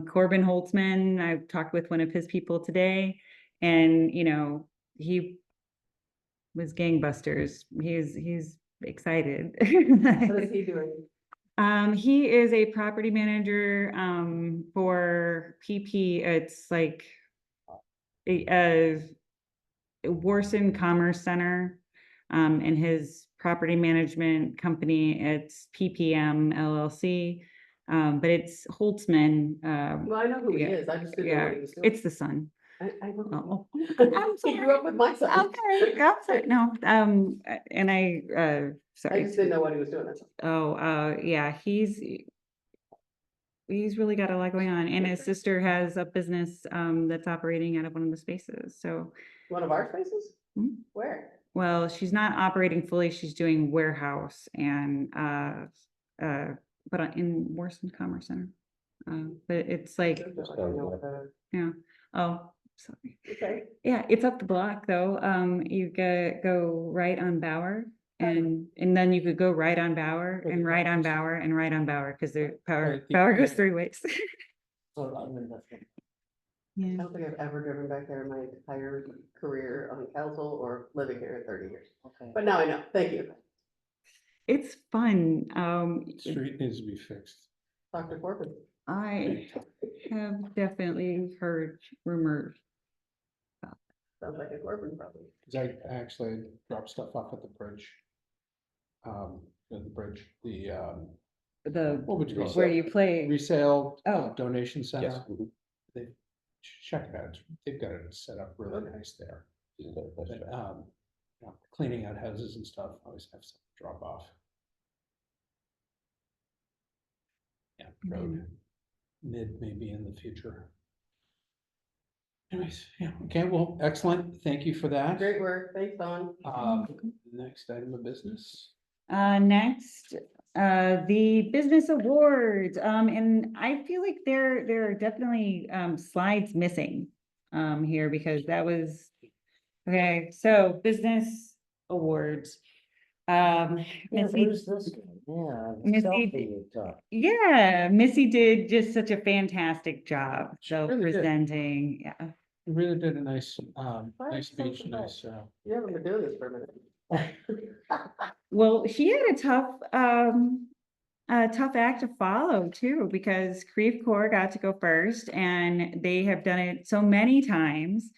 Corbin Holtzman, I've talked with one of his people today, and he was gangbusters. He's excited.
What is he doing?
He is a property manager, for PP. It's like a Warson Commerce Center, and his property management company, it's PPM LLC. But it's Holtzman,
Well, I know who he
yeah,
is. I just didn't know
yeah,
what he was doing.
it's the son.
I know.
Oh, I'm
He grew up with my son.
Okay, I'm sorry, no, and
I
sorry.
just didn't know what he was doing. That's all.
Oh, yeah, he's really got a lot going on, and his sister has a business, that's operating out of one of the spaces, so.
One of our spaces?
Hmm?
Where?
Well, she's not operating fully, she's doing warehouse and, but in Warson Commerce Center. But it's like, yeah, oh, sorry.
Okay.
Yeah, it's up the block though. You go right on Bauer and then you could go right on Bauer and right on Bauer and right on Bauer because the Bauer goes 3 ways.
So I'm in the-
I
Yeah,
don't think I've ever driven back there in my entire career on council or living here in 30 years.
Okay.
But now I know. Thank you.
it's fun.
Street needs to be fixed.
Dr. Corbin.
I have definitely heard rumors.
Sounds like a Corbin problem.
'Cause I actually dropped stuff off at the bridge. What would you call it?
Where you play.
Resale
Oh.
donation
Yes.
center. They check it out. They've got it set up really nice there. But, cleaning out houses and stuff, always have some drop off. Yeah, road, maybe in the future. Anyways, yeah, okay, well, excellent. Thank you for that.
Great work. Thanks, Don.
Next item of business.
Next, the business awards, and I feel like there are definitely, slides missing, here because that was, okay, so business awards.
Yeah,
Missy,
who's this one? Yeah.
Missy
selfie
did-
you took.
yeah, Missy did just such a fantastic job, so
really did.
presenting, yeah.
You really did a nice,
Why
nice
is it so
speech, nice,
You haven't been doing this for a minute.
Well, she had a tough act to follow too, because Creve Coeur got to go first and they have done it so many times.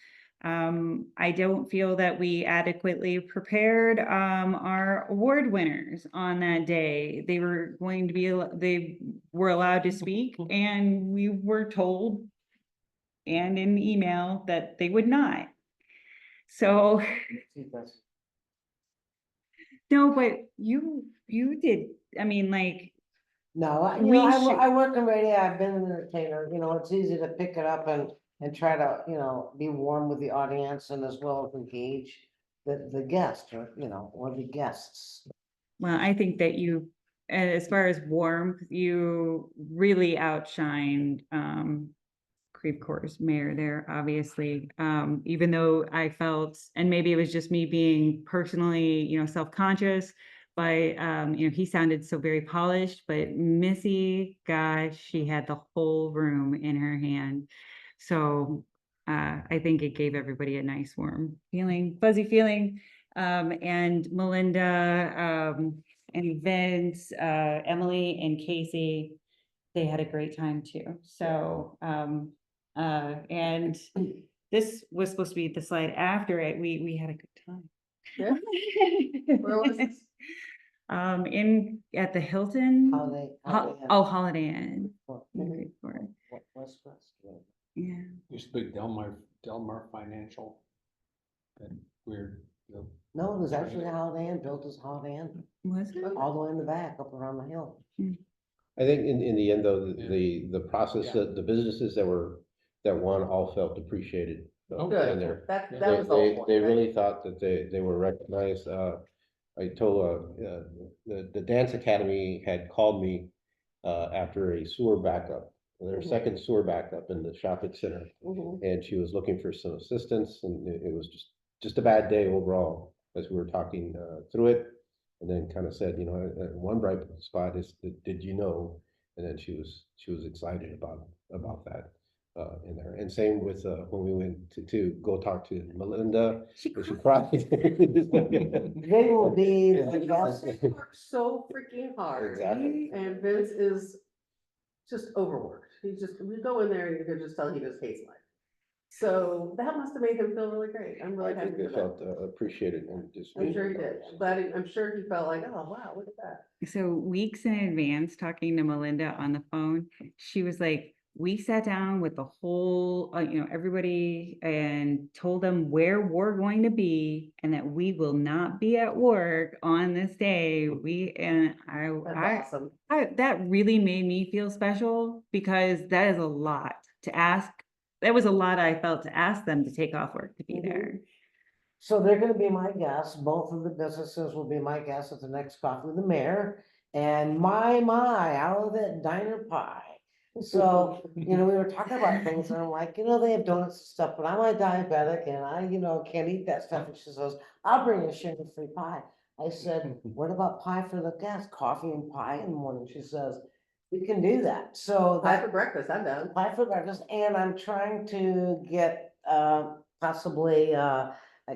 I don't feel that we adequately prepared, our award winners on that day. They were going to be, they were allowed to speak and we were told and in email that they would not. So, no, but you did, I mean, like,
No,
We should-
I work in radio, I've been an entertainer, it's easy to pick it up and try to, be warm with the audience and as well as engage the guest or the guests.
well, I think that you, as far as warmth, you really outshined, Creve Coeur's mayor there, obviously. Even though I felt, and maybe it was just me being personally, self-conscious, but, he sounded so very polished, but Missy, gosh, she had the whole room in her hand. So, I think it gave everybody a nice warm feeling, fuzzy feeling. And Melinda, and Vince, Emily and Casey, they had a great time too. So, and this was supposed to be the slide after it. We had a good time.
Yeah. Where was this?
At the Hilton.
Holiday.
Holiday Inn.
What-
in Creve Coeur.
what's this?
Yeah.
used to be Delmar Financial. That weird,
No, it was actually a Holiday Inn, built as a Holiday Inn,
Was it?
all the way in the back, up around the hill.
I think in the end, though,
Yeah.
the process,
Yeah.
the businesses that won all felt appreciated.
Oh,
Good.
And they're-
That
Yeah.
was the
They,
whole point.
they
right?
really thought that they were recognized. I told, the Dance Academy had called me, after a sewer backup, their
Mhm.
second sewer backup in the shopping center.
Mhm.
And she was looking for some assistance and it was just a bad day overall as we were talking, through it. And then kind of said, you know, one bright spot is, did you know? And then she was excited about that. In there, and same with, when we went to go talk to Melinda,
She
and she
cried.
cried.
They will be the best.
They work so freaking hard.
Exactly.
And Vince is just overworked. He's just, we go in there and you can just tell he just hates life. So that must have made him feel really great. I'm really
I
happy
think they
for
felt
that.
appreciated and just.
I'm sure he did. I'm sure he felt like, oh, wow, look at that.
So weeks in advance, talking to Melinda on the phone, she was like, we sat down with the whole, everybody and told them where we're going to be and that we will not be at work on this day.
That's awesome.
That really made me feel special because that is a lot to ask. That was a lot I felt to ask them to take off work to be
Mhm.
there.
So they're gonna be my guests. Both of the businesses will be my guests at the next coffee with the mayor. And out of that diner pie. So, we were talking about things and I'm like, they have donuts and stuff, but I'm a diabetic and I can't eat that stuff. And she says, I'll bring you sugar-free pie. I said, what about pie for the guests? Coffee and pie in the morning. She says, we can do that. So
Pie
that
for breakfast, I'm done.
pie for breakfast, and I'm trying to get possibly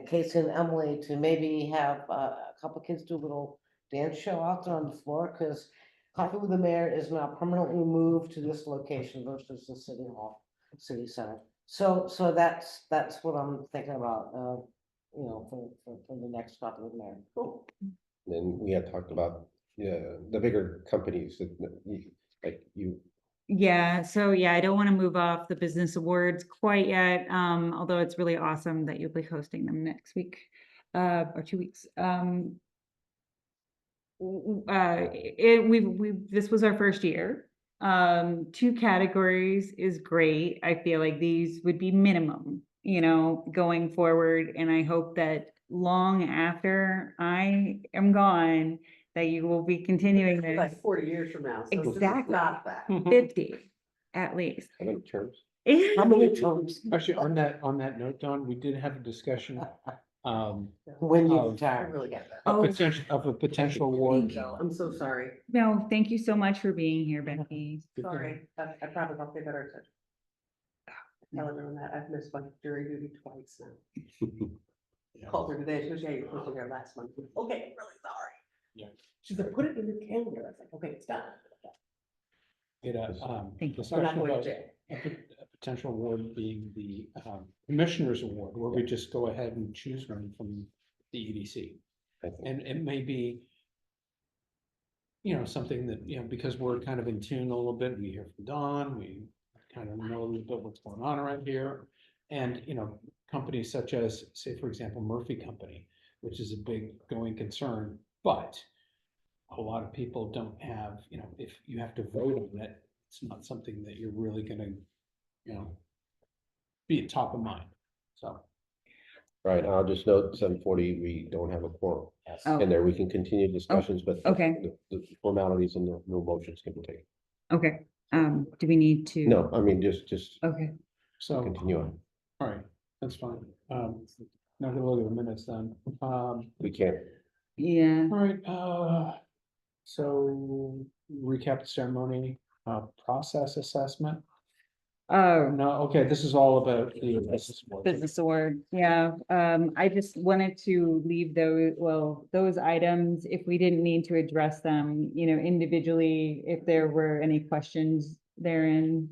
Casey and Emily to maybe have a couple kids do a little dance show out there on the floor, because Coffee with the Mayor is now permanently moved to this location versus the city hall, city center. So that's what I'm thinking about, for the next Coffee with the Mayor.
Cool.
Then we had talked about, yeah, the bigger companies that, like you.
Yeah, so yeah, I don't want to move off the business awards quite yet, although it's really awesome that you'll be hosting them next week, or 2 weeks. This was our first year. 2 categories is great. I feel like these would be minimum, going forward, and I hope that long after I am gone, that you will be continuing this.
Like 40 years from now. So this is
Exactly.
not that.
50 at least.
How many terms?
How many times
Actually, on that note, Don, we did have a discussion,
when you
of-
I
retire?
really get that.
Oh.
of a potential award.
I'm so sorry.
No, thank you so much for being here, Becky.
Sorry. I promise I'll pay better attention. Tell everyone that I've missed my jury duty twice now. Called her today. She was, yeah, you're supposed to be here last month. Okay, I'm really sorry.
Yeah.
She said, put it in your calendar. I was like, okay, it's done.
Get a,
Thank you.
We're not
discussion
going to
about
jail.
a potential award being the, Commissioners Award, where we just go ahead and choose one from the EDC.
I think.
And it may be, something that, because we're kind of in tune a little bit, we hear from Don, we kind of know a little bit what's going on around here. And, companies such as, say, for example, Murphy Company, which is a big going concern, but a lot of people don't have, if you have to vote on it, it's not something that you're really gonna, be at top of mind, so.
Right, I'll just note 7:40, we don't have a quorum.
Oh.
And there we can continue discussions, but.
okay.
The formalities and no motions can be taken.
Okay, do we need to?
No, I mean, just
Okay,
So,
continue on.
all right, that's fine. Not gonna look at the minutes then.
We can't,
yeah,
All right, so recap the ceremony, process assessment.
oh,
No, okay, this is all about the
business award, yeah, I just wanted to leave those items, if we didn't need to address them, individually, if there were any questions therein.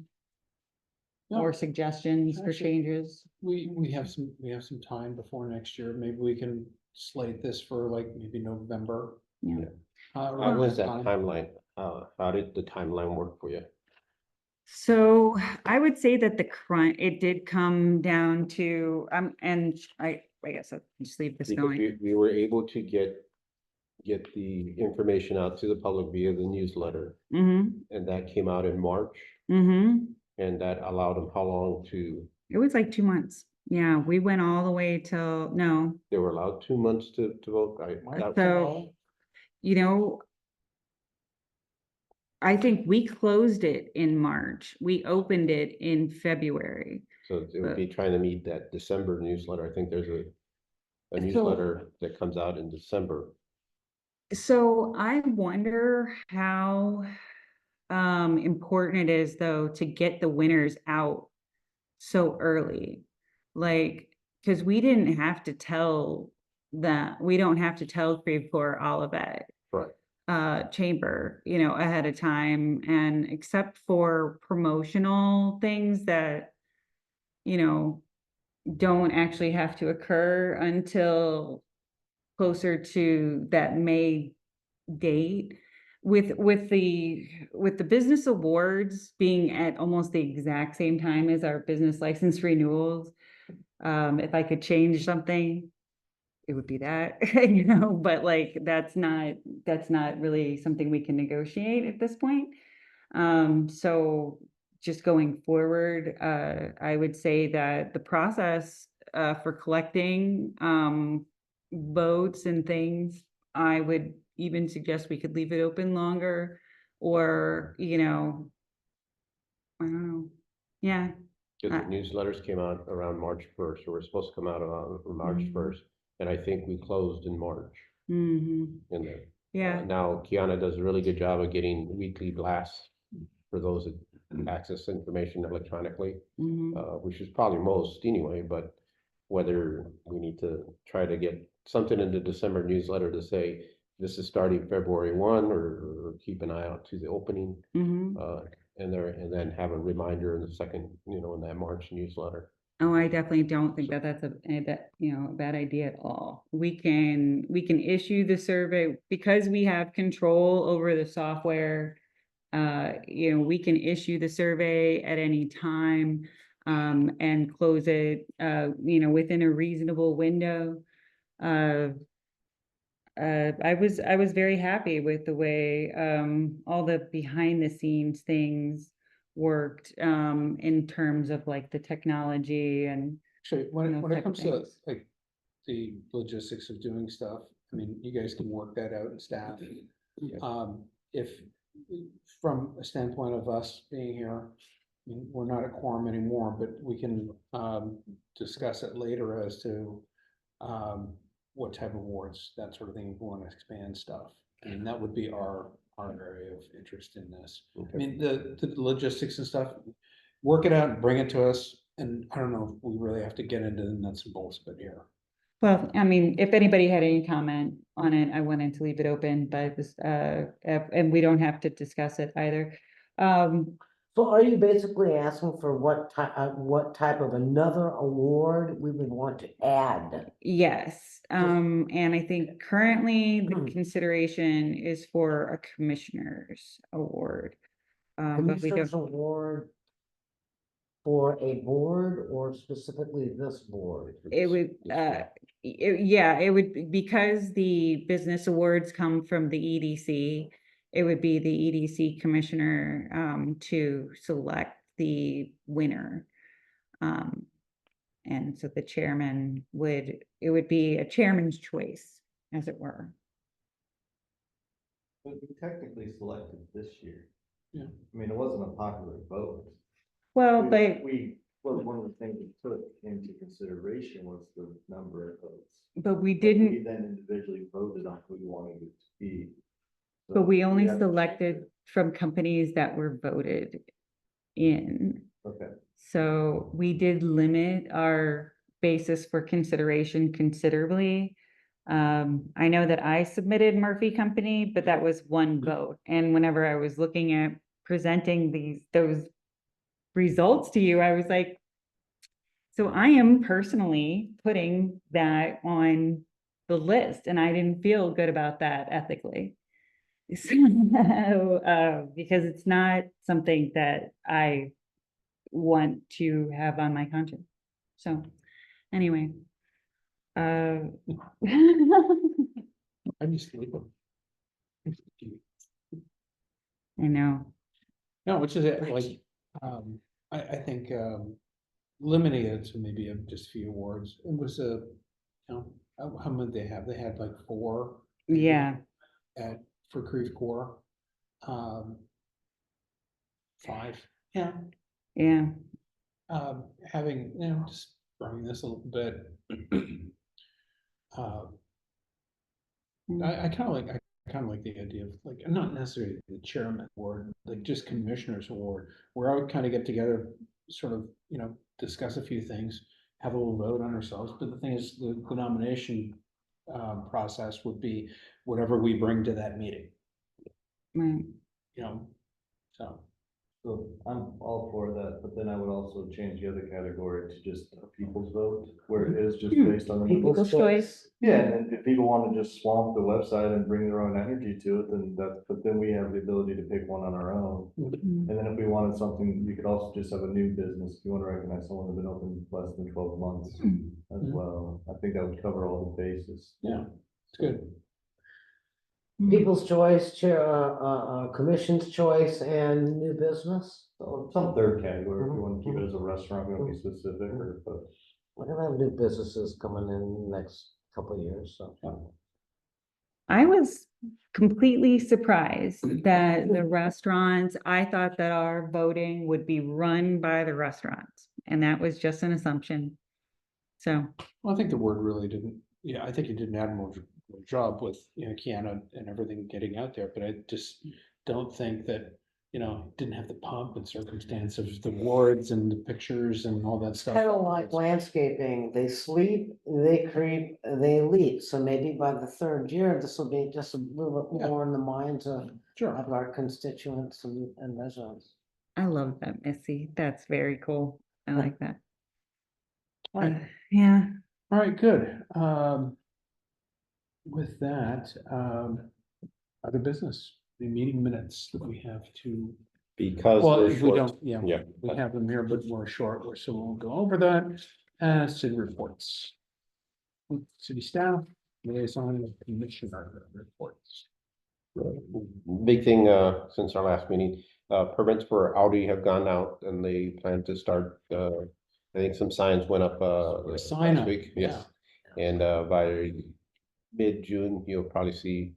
No.
Or suggestions for
Actually-
changes.
We have some time before next year. Maybe we can slate this for like maybe November.
Yeah.
how was that
time.
timeline? How did the timeline work for you?
So I would say that it did come down to, and I guess I'll just leave this
Because
going.
we were able to get the information out to the public via the newsletter,
Mm-hmm,
and that came out in March,
mm-hmm.
and that allowed them how long to,
It was like 2 months. Yeah, we went all the way till, no,
they were allowed 2 months to vote.
so, I think we closed it in March. We opened it in February.
So it would be trying to meet that December newsletter. I think there's a
So-
newsletter that comes out in December.
So I wonder how important it is though to get the winners out so early. Like, because we didn't have to tell that, we don't have to tell Creve Coeur Olivet
Right.
chamber, you know, ahead of time, and except for promotional things that, you know, don't actually have to occur until closer to that May date. With the business awards being at almost the exact same time as our business license renewals, if I could change something, it would be that, you know, but like, that's not really something we can negotiate at this point. So just going forward, I would say that the process, for collecting, votes and things, I would even suggest we could leave it open longer, or, you know, I don't know. Yeah.
Because the newsletters came out around March 1st, or were supposed to come out around March
Mhm.
1st, and I think we closed in March
Mhm.
in there.
Yeah.
Now Kiana does a really good job of getting weekly blasts for those that access information electronically,
Mhm.
which is probably most anyway, but whether we need to try to get something in the December newsletter to say this is starting February 1, or keep an eye out to the opening,
Mhm.
and then have a reminder in the second, you know, in that March newsletter.
Oh, I definitely don't think that that's a bad idea at all. We can issue the survey because we have control over the software. You know, we can issue the survey at any time, and close it, you know, within a reasonable window. Uh, I was very happy with the way, all the behind the scenes things worked, in terms of like the technology and,
Actually,
you
when
know,
when it
type of
comes to
things.
like the logistics of doing stuff, I mean, you guys can work that out in staff.
Yeah.
If, from a standpoint of us being here, I mean, we're not a quorum anymore, but we can discuss it later as to what type of awards, that sort of thing, if we want to expand stuff. I mean, that would be our area of interest in this. I mean, the logistics and stuff, work it out and bring it to us. And I don't know if we really have to get into the nuts and bolts of it here.
Well, I mean, if anybody had any comment on it, I wanted to leave it open, but this, and we don't have to discuss it either.
So are you basically asking for what type of another award we would want to add?
Yes, and I think currently the consideration is for a commissioner's award. But we
Commissioner's
don't,
award for a board or specifically this board?
it would, yeah, it would, because the business awards come from the EDC, it would be the EDC commissioner, to select the winner. And so the chairman it would be a chairman's choice, as it were.
But we technically selected this year.
Yeah.
I mean, it wasn't a popular vote.
Well,
We-
but,
Well, one of the things we took into consideration was the number of votes.
but we
We
didn't,
then individually voted on who we wanted it to be. So
but we only
have to-
selected from companies that were voted in.
Okay,
So we did limit our basis for consideration considerably. I know that I submitted Murphy Company, but that was one vote. And whenever I was looking at presenting those results to you, I was like, so I am personally putting that on the list, and I didn't feel good about that ethically. So, because it's not something that I want to have on my conscience. So, anyway.
I'm just leaving.
I know.
No, which is it, like, I think, limiting it to maybe just a few awards, it was you know, how many they have, they had like 4.
Yeah,
For Creve Coeur. 5, yeah,
yeah.
having, you know, just running this a little bit. I kind of like, I kind of like the idea of like, not necessarily the chairman award, like just commissioners award, where I would kind of get together, sort of, discuss a few things, have a little vote on ourselves, but the thing is, the nomination process would be whatever we bring to that meeting,
Right.
So.
So I'm all for that, but then I would also change the other category to just a people's vote, where it is just based on the.
People's choice.
Yeah, and then if people want to just swamp the website and bring their own energy to it, then but then we have the ability to pick one on our own.
Mm.
And then if we wanted something, you could also just have a new business, if you want to recognize someone who's been open less than 12 months as
Mhm.
well. I think that would cover all the bases.
Yeah, it's good.
People's choice, chair, commission's choice and new business.
So some third category, if you want to keep it as a restaurant, we don't be specific, but.
We're gonna have new businesses coming in the next couple of years, so.
I was completely surprised that the restaurants, I thought that our voting would be run by the restaurants, and that was just an assumption. So,
Well, I think the word really didn't, I think you did an admirable job with, Kiana and everything getting out there, but I just don't think that, didn't have the pomp and circumstance of the wards and the pictures and all that stuff.
Kind of like landscaping, they sleep, they creep, they leap, so maybe by the third year, this will be just a little bit
Yeah.
more in the minds
Sure.
of our constituents and residents.
I love that, Missy. That's very cool. I like that.
All right.
Yeah.
All right, good. With that, other business, the meeting minutes that we have to,
Because
well,
they're
we
short.
don't,
Yeah.
we have them here, but more short, so we'll go over that. City reports. City staff, liaison, and commissioner reports.
Big thing, since our last meeting, permits for Audi have gone out and they plan to start, I think some signs went up,
Sign
last
up,
week, yes. And, by mid-June, you'll probably see,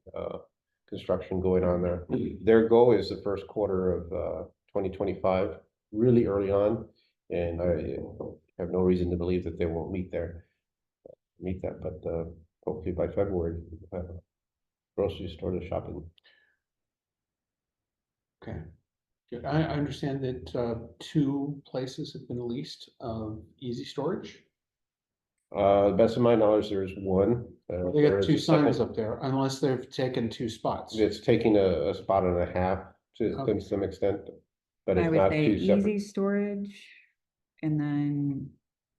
construction going on there. Their goal is the first quarter of, 2025, really early on. And I have no reason to believe that they won't meet that, but, hopefully by February, we'll have a grocery store to shop in.
Okay, good. I understand that 2 places have been leased of easy storage.
Best of my knowledge, there is one.
They
there
got
is
2
a second.
signs up there, unless they've taken 2 spots.
It's taking a spot and a half
Okay.
to some extent, but
I
it's
would
not
say
two
easy
separate.
storage. And then,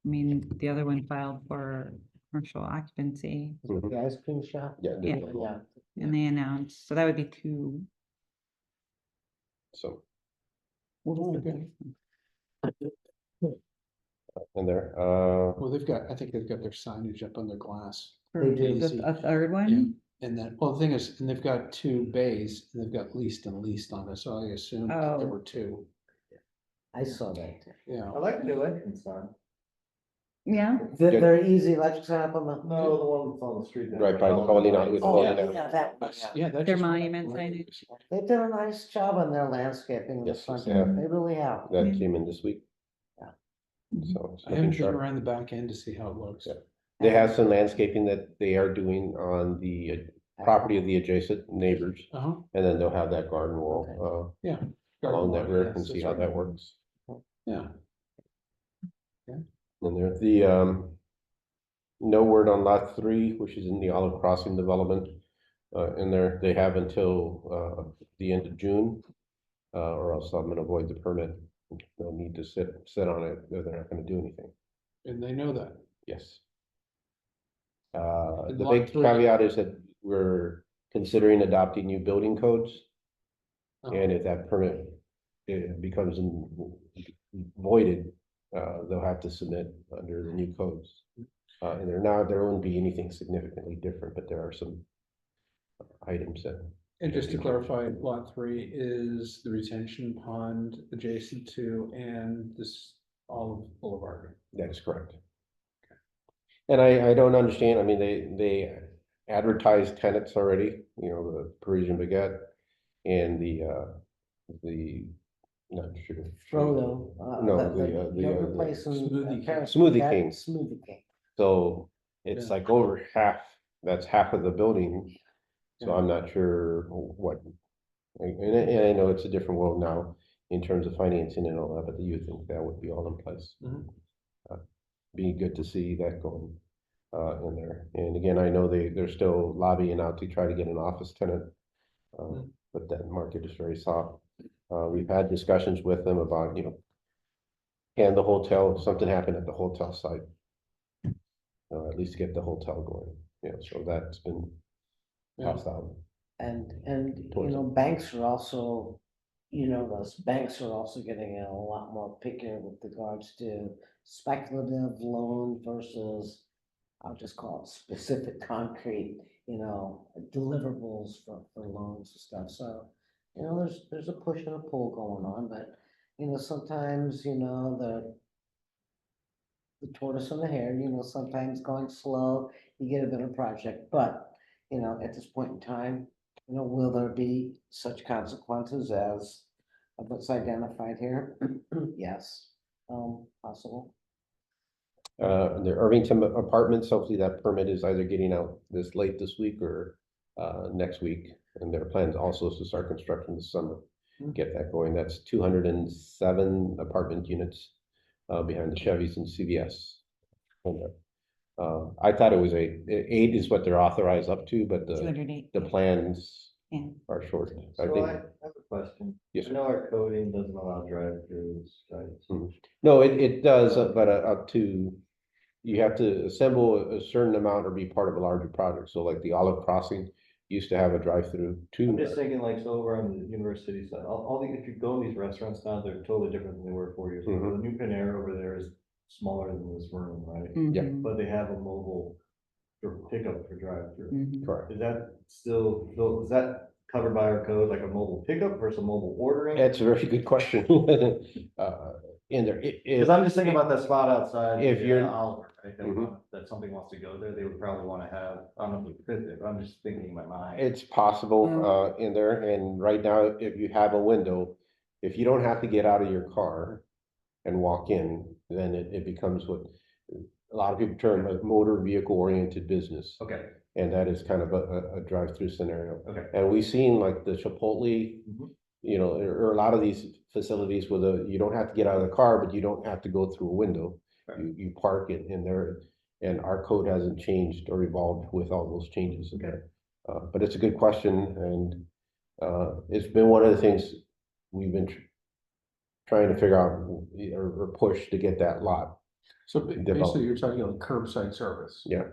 the other one filed for commercial occupancy
Mhm.
The ice cream shop?
Yeah,
Yeah.
Yeah.
and they announced, so that would be 2.
so,
Oh, okay.
in there,
Well, I think they've got their signage up on their glass.
They do.
Easy.
A third
Yeah,
one?
and then, well, the thing is, and they've got 2 bays, and they've got leased and leased on it, so I assumed that there
Oh.
were 2.
I saw that.
Yeah,
I like the new entrance sign.
Yeah,
They're easy electric sign up on the.
No, the one that's on the street. there.
Right by the holding out with the
Oh,
holding
yeah,
out.
yeah, that one,
that's,
yeah.
that's
their
just-
monument signage.
They did a nice job on their landscaping in the
Yes,
front,
they have.
they really have.
That
Yeah.
came in this week.
Yeah.
So it's
I
looking
haven't been
sharp.
around the back end to see how it looks.
Yeah. They have some landscaping that they are doing on the property of the adjacent neighbors,
Uh-huh,
and then they'll have that garden wall,
yeah.
along that rear
Yes,
and see
that's
how
right.
that works.
Yeah,
And there's no word on lot 3, which is in the Olive Crossing development. In there, they have until, the end of June, or else I'm gonna avoid the permit. They'll need to sit on it, they're not gonna do anything,
and they know that.
yes.
And
The
lot
big
3
caveat is that we're considering adopting new building codes.
Oh.
And if that permit becomes voided, they'll have to submit under the new codes. And there won't be anything significantly different, but there are some items that.
And just to clarify, lot 3 is the retention pond adjacent to and this Olive Boulevard.
That is correct. And I don't understand, I mean, they advertise tenants already, the Parisian Baguette and the, not sure.
Frodo.
No,
the yogurt place in,
Smoothie
Paris,
Smoothie
that
King.
Smoothie King.
So it's
Yeah.
like over half, that's half of the building So I'm not sure what, and I know it's a different world now in terms of financing and all that, but you would think that would be all in place.
Mhm.
Be good to see that going in there. And again, I know they're still lobbying out to try to get an office tenant. But that market is very soft. We've had discussions with them about, can the hotel, if something happened at the hotel site. At least get the hotel going, so that's been tossed out.
And,
Towards
banks are also, those banks are also getting a lot more pickier with regards to speculative loan versus, I'll just call it specific concrete, deliverables for loans and stuff, so, there's a push and a pull going on, but, sometimes, the tortoise and the hare, sometimes going slow, you get a better project, but, at this point in time, will there be such consequences as what's identified here? Yes, possible.
The Irvington Apartments, hopefully that permit is either getting out late this week or next week. And their plans also is to start construction this summer, get that going. That's 207 apartment units behind the Chevys and CVS. I thought it was 8 is what they're authorized up to, but
208.
the plans
Yeah.
are short. I
So
think.
I have a question.
Yes,
I
sir.
know our coding doesn't allow drive-throughs, right?
No, it does, but up to, you have to assemble a certain amount or be part of a larger project. So like the Olive Crossing used to have a drive-through too.
I'm just thinking like, so over on the university side, if you go in these restaurants now, they're totally different than they were 4 years ago.
Mhm.
The new Panera over there is smaller than this room, right?
Yeah.
Mhm,
But they have a mobile for pickup for drive-through.
mhm.
Correct.
Is that is that covered by our code, like a mobile pickup versus a mobile ordering?
That's a very good question. In there,
Cause I'm just thinking about that spot outside.
If you're-
Oliver, right?
Mhm.
That somebody wants to go there, they would probably wanna have, I don't know if we fit it, but I'm just thinking in my mind.
It's possible in there, and right now, if you have a window, if you don't have to get out of your car and walk in, then it becomes what a lot of people term a motor vehicle oriented business.
Okay,
And that is kind of a drive-through scenario.
okay.
And we've seen like the Chipotle,
Mhm.
or a lot of these facilities where you don't have to get out of the car, but you don't have to go through a window.
Right.
You park it in there, and our code hasn't changed or evolved with all those changes.
Okay.
But it's a good question, and it's been one of the things we've been trying to figure out or push to get that lot.
So
Develop.
basically, you're talking like curbside service.
Yeah.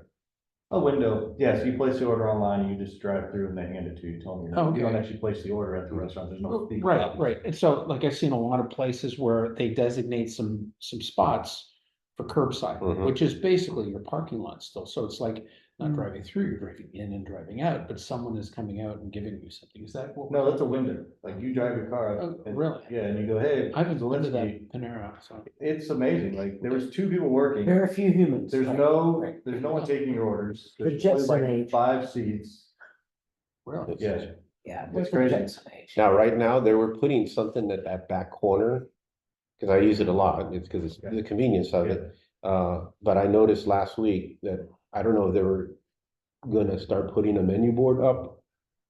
A window, yes, you place the order online, you just drive through and they hand it to you, tell them, you don't
Okay.
actually place the order at the restaurant, there's no fee.
Right, right. And so like I've seen a lot of places where they designate some spots for curbside,
Mhm.
which is basically your parking lot still. So it's like not
Mm.
driving through, you're driving in and driving out, but someone is coming out and giving you something. Is that what?
No, that's a window, like you drive your car.
Oh,
and-
really?
Yeah, and you go, hey.
I haven't been to
Zelensky,
that Panera, so.
It's amazing, like, there was 2 people working,
Very few humans.
there's
right,
no,
right.
there's no one taking your orders.
The
There's only
Jetson
like
age.
5 seats,
Really?
yeah.
Yeah.
It's
with the
crazy.
Jetson age.
Now, right now, they were putting something at that back corner, because I use it a lot, it's because it's the convenience of it. But I noticed last week that, I don't know if they were gonna start putting a menu board up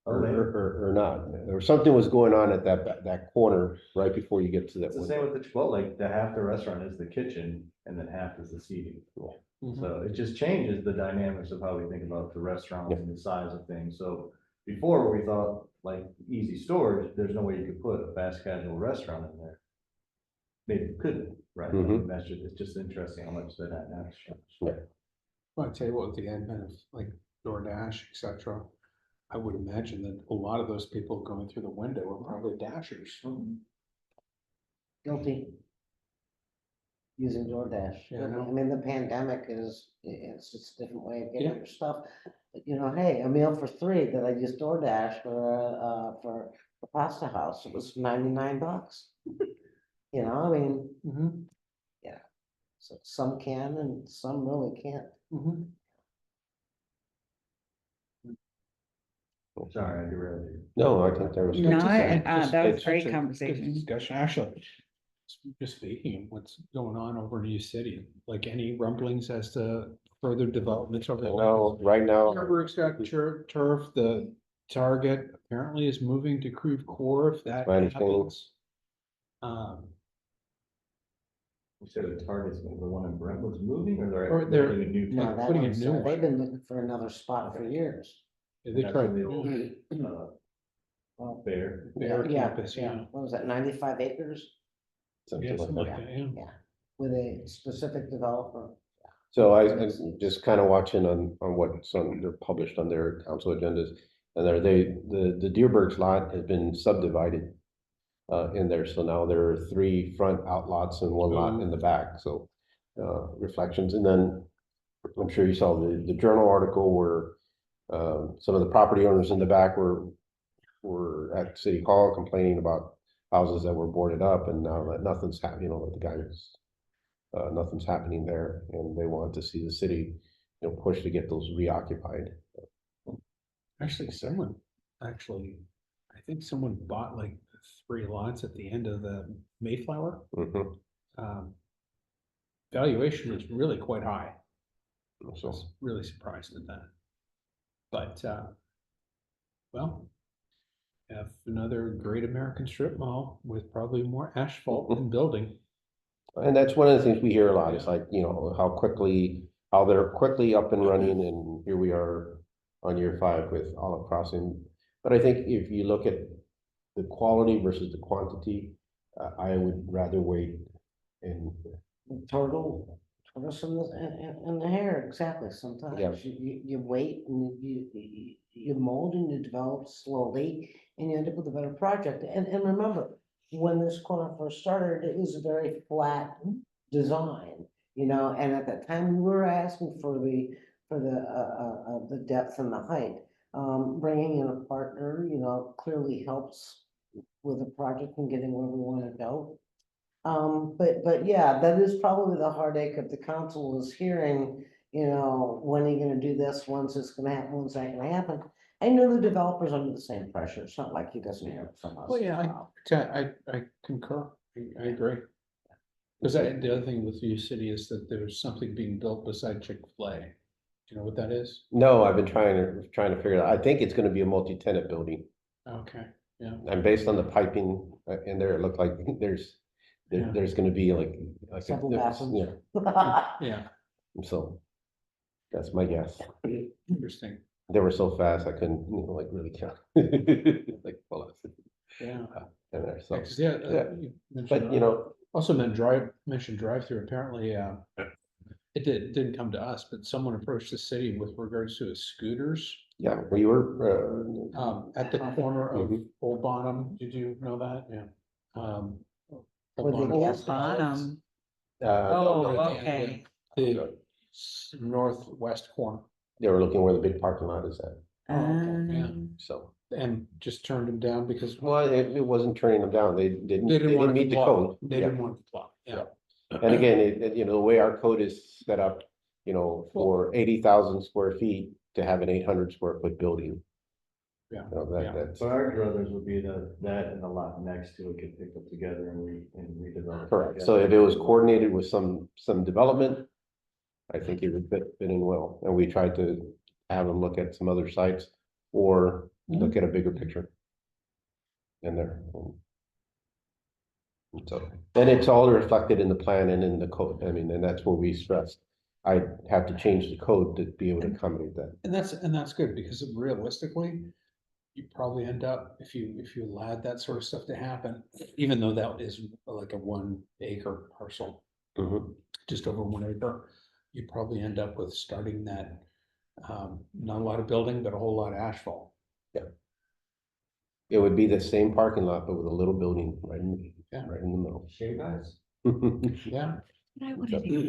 Oh, man.
or not. Or something was going on at that corner right before you get to that
It's the
window.
same with the Chipotle, like, the half the restaurant is the kitchen, and then half is the seating.
Mhm.
So it just changes the dynamics of how we think about the restaurant and the size of things, so before we thought like easy storage, there's no way you could put a fast casual restaurant in there. Maybe you couldn't, right?
Mhm.
It's just interesting how much that has changed.
Well, I tell you what, with the advent of like DoorDash, et cetera, I would imagine that a lot of those people going through the window are probably dashers.
Guilty. Using DoorDash.
Yeah, I know.
I mean, the pandemic it's just a different way of getting
Yeah.
your stuff. But, hey, a meal for 3 that I used DoorDash for the pasta house, it was $99. I mean,
Mhm,
so some can and some really can't.
mhm.
Sorry, I derailed you.
No, I think there was.
No,
It's just- it's
that
just-
was
it's
great
such a good
conversation.
Discussion, actually. Just speaking of what's going on over in New City, like any rumblings as to further developments over there?
Well, right now,
Harbor's got turf, the Target apparently is moving to Creve Coeur if that
My understanding.
happens. Um,
You said the Target's, the one in Brentwood's moving, or
Or
they're
they're-
building a new?
No,
Target?
that
putting a
one's,
new one.
they've been looking for another spot for years.
they
That's
tried.
in the old, Fair.
Bear
Yeah,
campus, yeah.
What was that, 95 acres
Something
Yeah,
like
something
that.
like that, yeah.
with a specific developer?
So I'm just kind of watching on what's on, they're published on their council agendas. And the Deerbergs lot has been subdivided in there, so now there are 3 front outlots and 1 lot in the back, so reflections, and then I'm sure you saw the journal article where some of the property owners in the back were at City Hall complaining about houses that were boarded up, and now that nothing's happening, the guys, nothing's happening there, and they want to see the city, push to get those reoccupied.
Actually, I think someone bought like 3 lots at the end of the Mayflower.
Mhm.
Valuation was really quite high. I
So,
was really surprised at that. But, well, have another great American strip mall with probably more asphalt and building.
and that's one of the things we hear a lot, is like, how they're quickly up and running, and here we are on year 5 with Olive Crossing. But I think if you look at the quality versus the quantity, I would rather wait and,
Tortoise in the hair, exactly.
Yeah.
Sometimes you wait and you mold and you develop slowly and you end up with a better project. And remember, when this corner first started, it was a very flat design, and at that time we were asking for the depth and the height. Bringing in a partner, clearly helps with the project and getting where we want to go. But yeah, that is probably the heartache of the council is hearing, when are you gonna do this, when's this gonna happen, when's that gonna happen? I know the developer's under the same pressure, it's not like he doesn't hear it from us.
Well, yeah, I concur, I agree. Because the other thing with U City is that there's something being built beside Chick-fil-A. Do you know what that is?
no, I've been trying to figure it out. I think it's gonna be a multi-tenant building.
Okay, yeah.
And based on the piping in there, it looked like
Yeah.
there's gonna be like.
Several
Yeah,
bathrooms.
Yeah,
so that's my guess.
interesting,
They were so fast, I couldn't, really count. Like, well,
yeah.
in there, so,
Because, yeah,
yeah.
you mentioned
but
earlier- Also mentioned drive-through, apparently, it didn't come to us, but someone approached the city with regards to his scooters.
yeah, we were,
At the corner of
Mhm.
Old Bonham, did you know that? Yeah.
Where they
Bonham.
gas
Bottom.
Oh,
okay.
The northwest corner,
they were looking where the big parking lot is at,
okay, yeah.
so.
And just turned him down because.
Well, it wasn't turning them down, they didn't
want
meet
to
the
block.
code.
They
Yeah.
didn't want to block, yeah.
And again, the way our code is set up, for 80,000 square feet to have an 800 square foot building.
Yeah.
That, that's
So our druthers would be that and the lot next to it get picked up together and redeveloped.
correct. So if it was coordinated with some development, I think it would fit in well. And we tried to have them look at some other sites or look at a bigger picture in there. And so, and it's all reflected in the plan and in the code. I mean, and that's what we stressed. I have to change the code to be able to accommodate that.
And that's good, because realistically, you probably end up, if you allowed that sort of stuff to happen, even though that is like a 1 acre parcel,
Mhm.
just over 1 acre, you probably end up with starting that, not a lot of building, but a whole lot of asphalt.
It would be the same parking lot, but with a little building right
Yeah.
right in the middle.
Shade guys?
Yeah,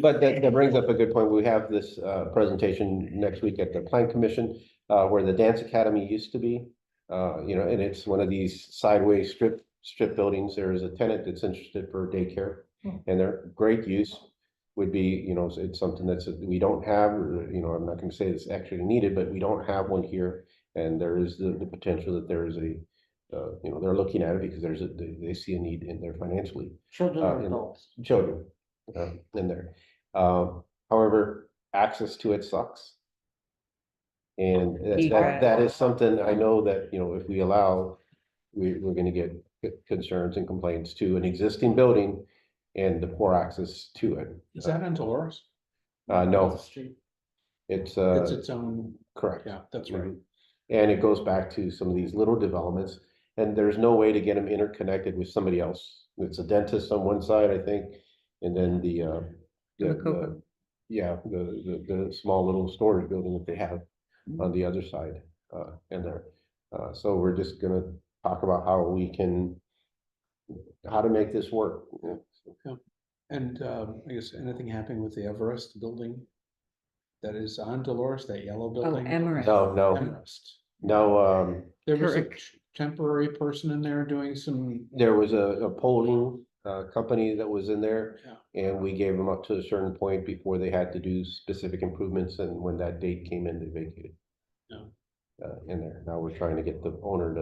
But that brings up a good point. We have this presentation next week at the Plan Commission, where the Dance Academy used to be. And it's one of these sideways strip buildings. There is a tenant that's interested for daycare. And their great use would be, it's something we don't have, or, I'm not gonna say it's actually needed, but we don't have one here. And there is the potential that there is they're looking at it because they see a need in there financially.
Children or
in-
adults.
Children in there. However, access to it sucks. And that is something I know that, you know, if we allow, we're gonna get concerns and complaints to an existing building and the poor access to it.
Is that on Dolores?
No,
Street.
it's,
It's its own,
correct.
yeah, that's right.
Mhm. And it goes back to some of these little developments, and there's no way to get them interconnected with somebody else. It's a dentist on one side, I think, and then the,
Coca.
yeah, the small little storage building that they have on the other side, in there. So we're just gonna talk about how we can, how to make this work. Yeah.
And I guess anything happening with the Everest building? That is on Dolores, that yellow
Oh,
building?
Emerald.
No,
Everest.
no,
There was a
Correct.
temporary person in there doing some,
there was a polling, company that was in there.
Yeah.
And we gave them up to a certain point before they had to do specific improvements, and when that date came in, they vacated.
Yeah.
In there, now we're trying to get the owner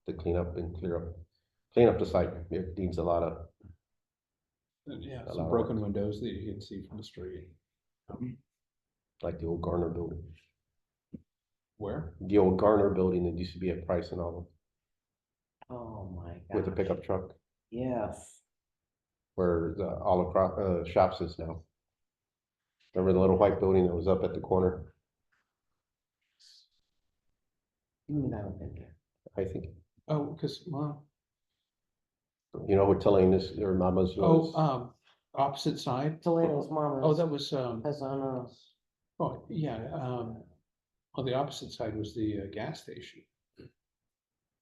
to clean up and clean up the site, it needs a lot of,
yeah,
A lot
some
of
broken windows that you can see from the street.
like the old Garner building.
Where?
The old Garner building that used to be at Price and Olive
Oh, my God.
with a pickup truck,
Yes.
where the Olive Shops is now. Remember the little white building that was up at the corner?
You mean I don't think it.
I think,
Oh, because, well,
you know, we're telling this, their mamas was.
opposite side.
Delano's mom
Oh,
is,
that was,
has on us.
oh, yeah, on the opposite side was the gas station.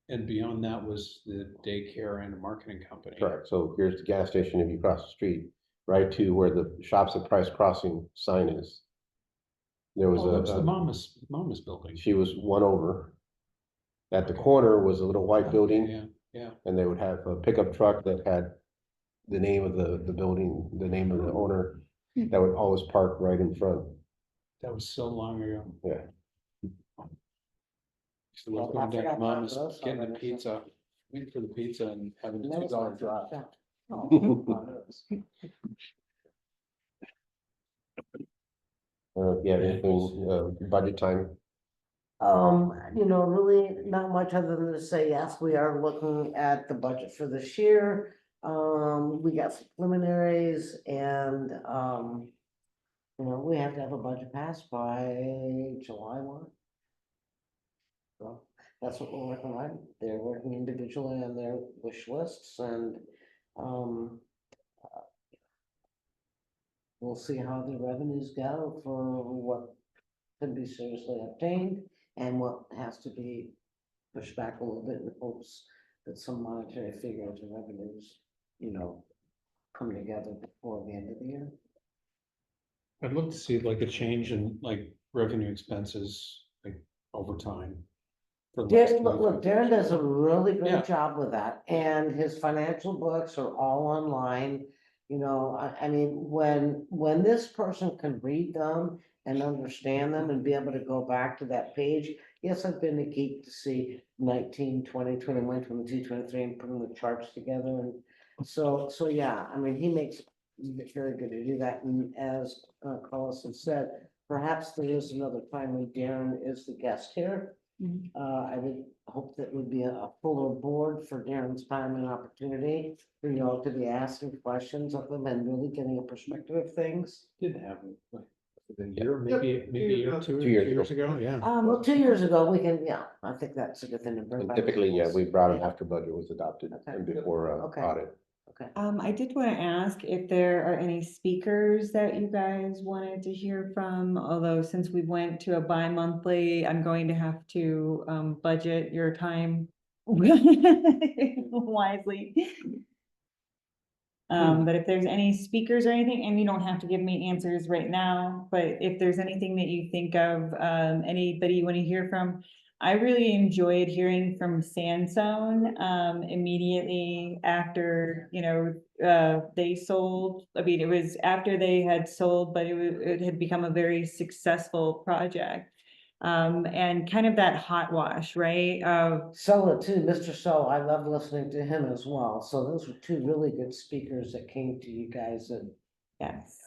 And beyond that was the daycare and a marketing company.
Correct, so here's the gas station if you cross the street, right to where the Shops at Price Crossing sign is. There was
Oh, that was the
a,
Mama's building.
she was one over. At the corner was a little white building,
Yeah, yeah.
and they would have a pickup truck that had the name of the building, the name of the owner, that would always park right in front,
That was so long ago.
yeah.
Used to love
Well, I
going down
forgot
to Mama's,
about those
getting the
already, so-
pizza, waiting for the pizza and having the
And that was
$2
my
drive.
first shot. Oh,
Yeah, anything, budget time,
you know, really not much other than to say, yes, we are looking at the budget for this year. We got some preliminaries and, you know, we have to have a budget passed by July 1. So that's what we're working on. They're working individually on their wish lists and, we'll see how the revenues go for what can be seriously obtained and what has to be pushed back a little bit in hopes that some monetary figures and revenues, you know, come together before the end of the year.
I'd love to see like a change in like revenue expenses, like over time. for the last
Look,
25
Darren
years.
does a really
Yeah.
great job with that, and his financial books are all online. You know, I mean, when this person can read them and understand them and be able to go back to that page. Yes, I've been a geek to see 19, 20, 21, 22, 23, and putting the charts together, and so, yeah, I mean, he makes it very good to do that, and as Carlos has said, perhaps there is another time when Darren is the guest here. I would hope that would be a fuller board for Darren's time and opportunity for you all to be asking questions of them and really getting a perspective of things.
Did have like a year, maybe a year, 2
years
years ago, yeah.
Well, 2 years ago, we can, yeah, I think that's a good thing to bring
and
back.
typically, yeah, we brought them after budget was adopted
Okay.
and before,
Okay.
audit.
Okay.
I did want to ask if there are any speakers that you guys wanted to hear from, although since we went to a bi-monthly, I'm going to have to budget your time wisely. But if there's any speakers or anything, and you don't have to give me answers right now, but if there's anything that you think of, anybody you want to hear from, I really enjoyed hearing from Sansone, immediately after, you know, they sold. I mean, it was after they had sold, but it had become a very successful project. And kind of that hot wash, right?
Sella too, Mr. Sella, I love listening to him as well. So those were two really good speakers that came to you guys and
Yes.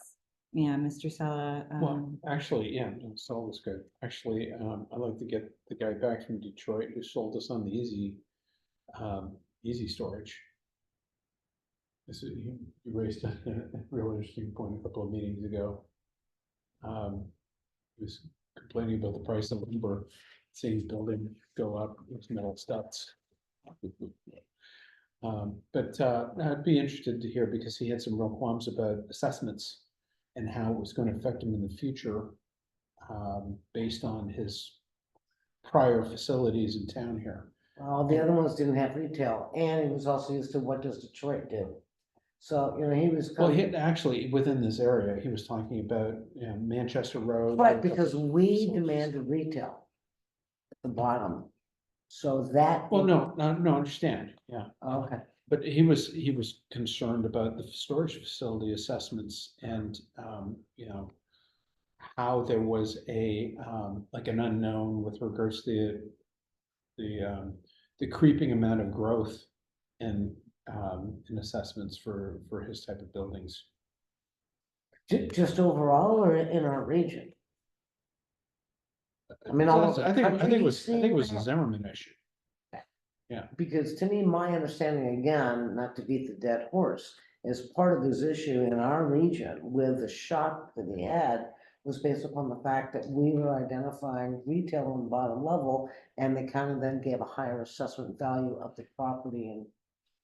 Yeah, Mr. Sella,
Well, actually, yeah, no, Sol was good. Actually, I'd like to get the guy back from Detroit who sold us on the easy storage. This is, you raised a real interesting point a couple of meetings ago. He was complaining about the price of lumber, seeing his building go up, with metal studs. But I'd be interested to hear because he had some real qualms about assessments and how it was going to affect him in the future, based on his prior facilities in town here.
Well, the other ones didn't have retail, and he was also used to what does Detroit do? So, you know, he was.
Well, he had actually, within this area, he was talking about, Manchester Road.
Right, because we demanded retail at the bottom. So that.
Well, no, understand, yeah.
Okay,
But he was concerned about the storage facility assessments and, how there was like an unknown with regards to the creeping amount of growth in assessments for his type of buildings.
just overall or in our region? I mean, all over
I
the
think
country,
it was,
you
a
see
Zimmerman issue.
Because to me, my understanding, again, not to beat the dead horse, is part of this issue in our region with the shock that we had was based upon the fact that we were identifying retail on the bottom level, and they kind of then gave a higher assessment value of the property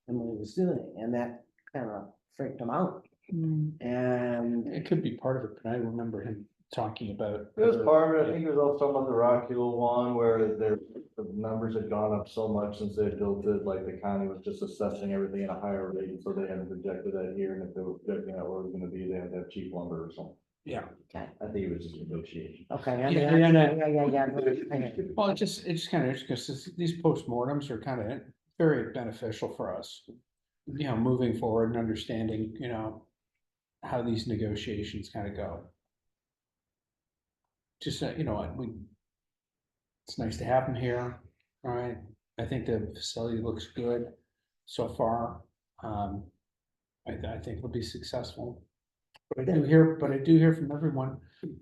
and what he was doing, and that kind of freaked him out.
mm,
And
It could be part of it, but I remember him talking about.
It was
other-
part of it. I think it was also talking about the Rock Hill one where the numbers had gone up so much since they built it, like the county was just assessing everything at a higher rate, so they hadn't projected that here, and if they were projecting out where it was gonna be, they had to have cheap lumber or something.
Yeah,
I think it was just negotiation.
okay,
Yeah. Well, it's just kind of interesting because these postmortems are kind of very beneficial for us. Moving forward and understanding, how these negotiations kind of go. Just, it's nice to have them here, all right? I think the facility looks good so far. I think it'll be successful. But I do hear from everyone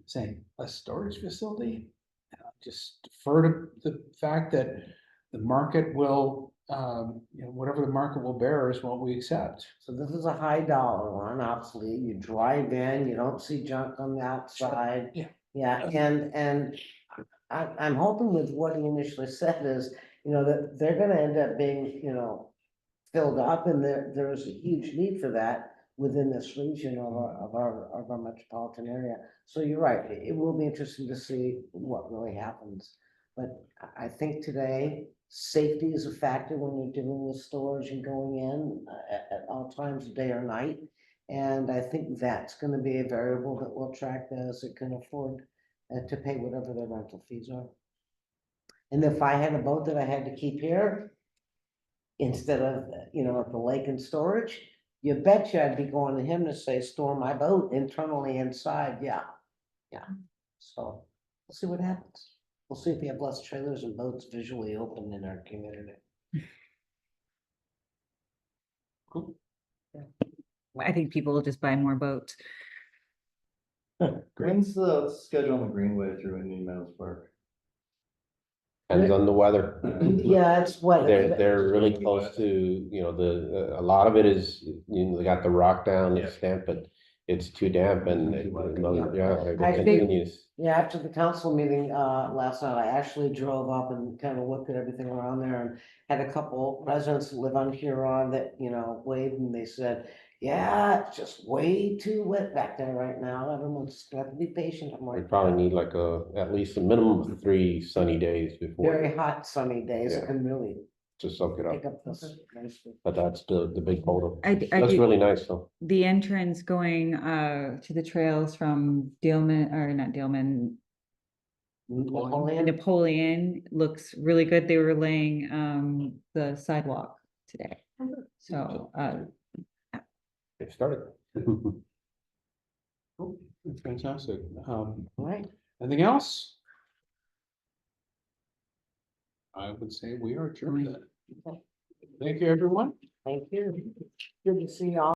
saying a storage facility. And I just defer to the fact that the market will, whatever the market will bear is what we accept.
So this is a high dollar one, obviously, you drive in, you don't see junk on the outside.
Yeah.
Yeah, and I'm hoping with what he initially said is, that they're gonna end up being, filled up, and there's a huge need for that within this region of our metropolitan area. So you're right, it will be interesting to see what really happens. But I think today, safety is a factor when you're dealing with storage and going in at all times of day or night. And I think that's gonna be a variable that will track those that can afford to pay whatever their rental fees are. And if I had a boat that I had to keep here, instead of, at the lake and storage, you betcha I'd be going to him to say, store my boat internally inside, yeah. So, we'll see what happens. We'll see if we have less trailers and boats visually open in our community.
I think people will just buy more boats.
When's the schedule on the Greenway through Indian Meadows Park?
Depends on the weather.
Yeah, it's what.
They're really close to, a lot of it is, they got the rock down,
Yeah.
it's damp, but it's too damp and,
I
it
think-
continues.
Yeah, after the council meeting, last night, I actually drove up and kind of looked at everything around there and had a couple residents who live on Huron that, waved and they said, yeah, it's just way too wet back there right now. Everyone's got to be patient. I'm
We
like,
probably need like at least a minimum of 3 sunny days before
very hot sunny days
Yeah.
can really
to soak it
pick
up.
up this. nicely.
But that's the big holdup.
I
That's
do,
really nice though.
the entrance going to the trails from Dillman, or not Dillman, Napoleon looks really good. They were laying the sidewalk today. So
It started.
Fantastic.
Right.
Anything else? I would say we are adjourned then. Thank you, everyone.
Thank you. Good to see y'all.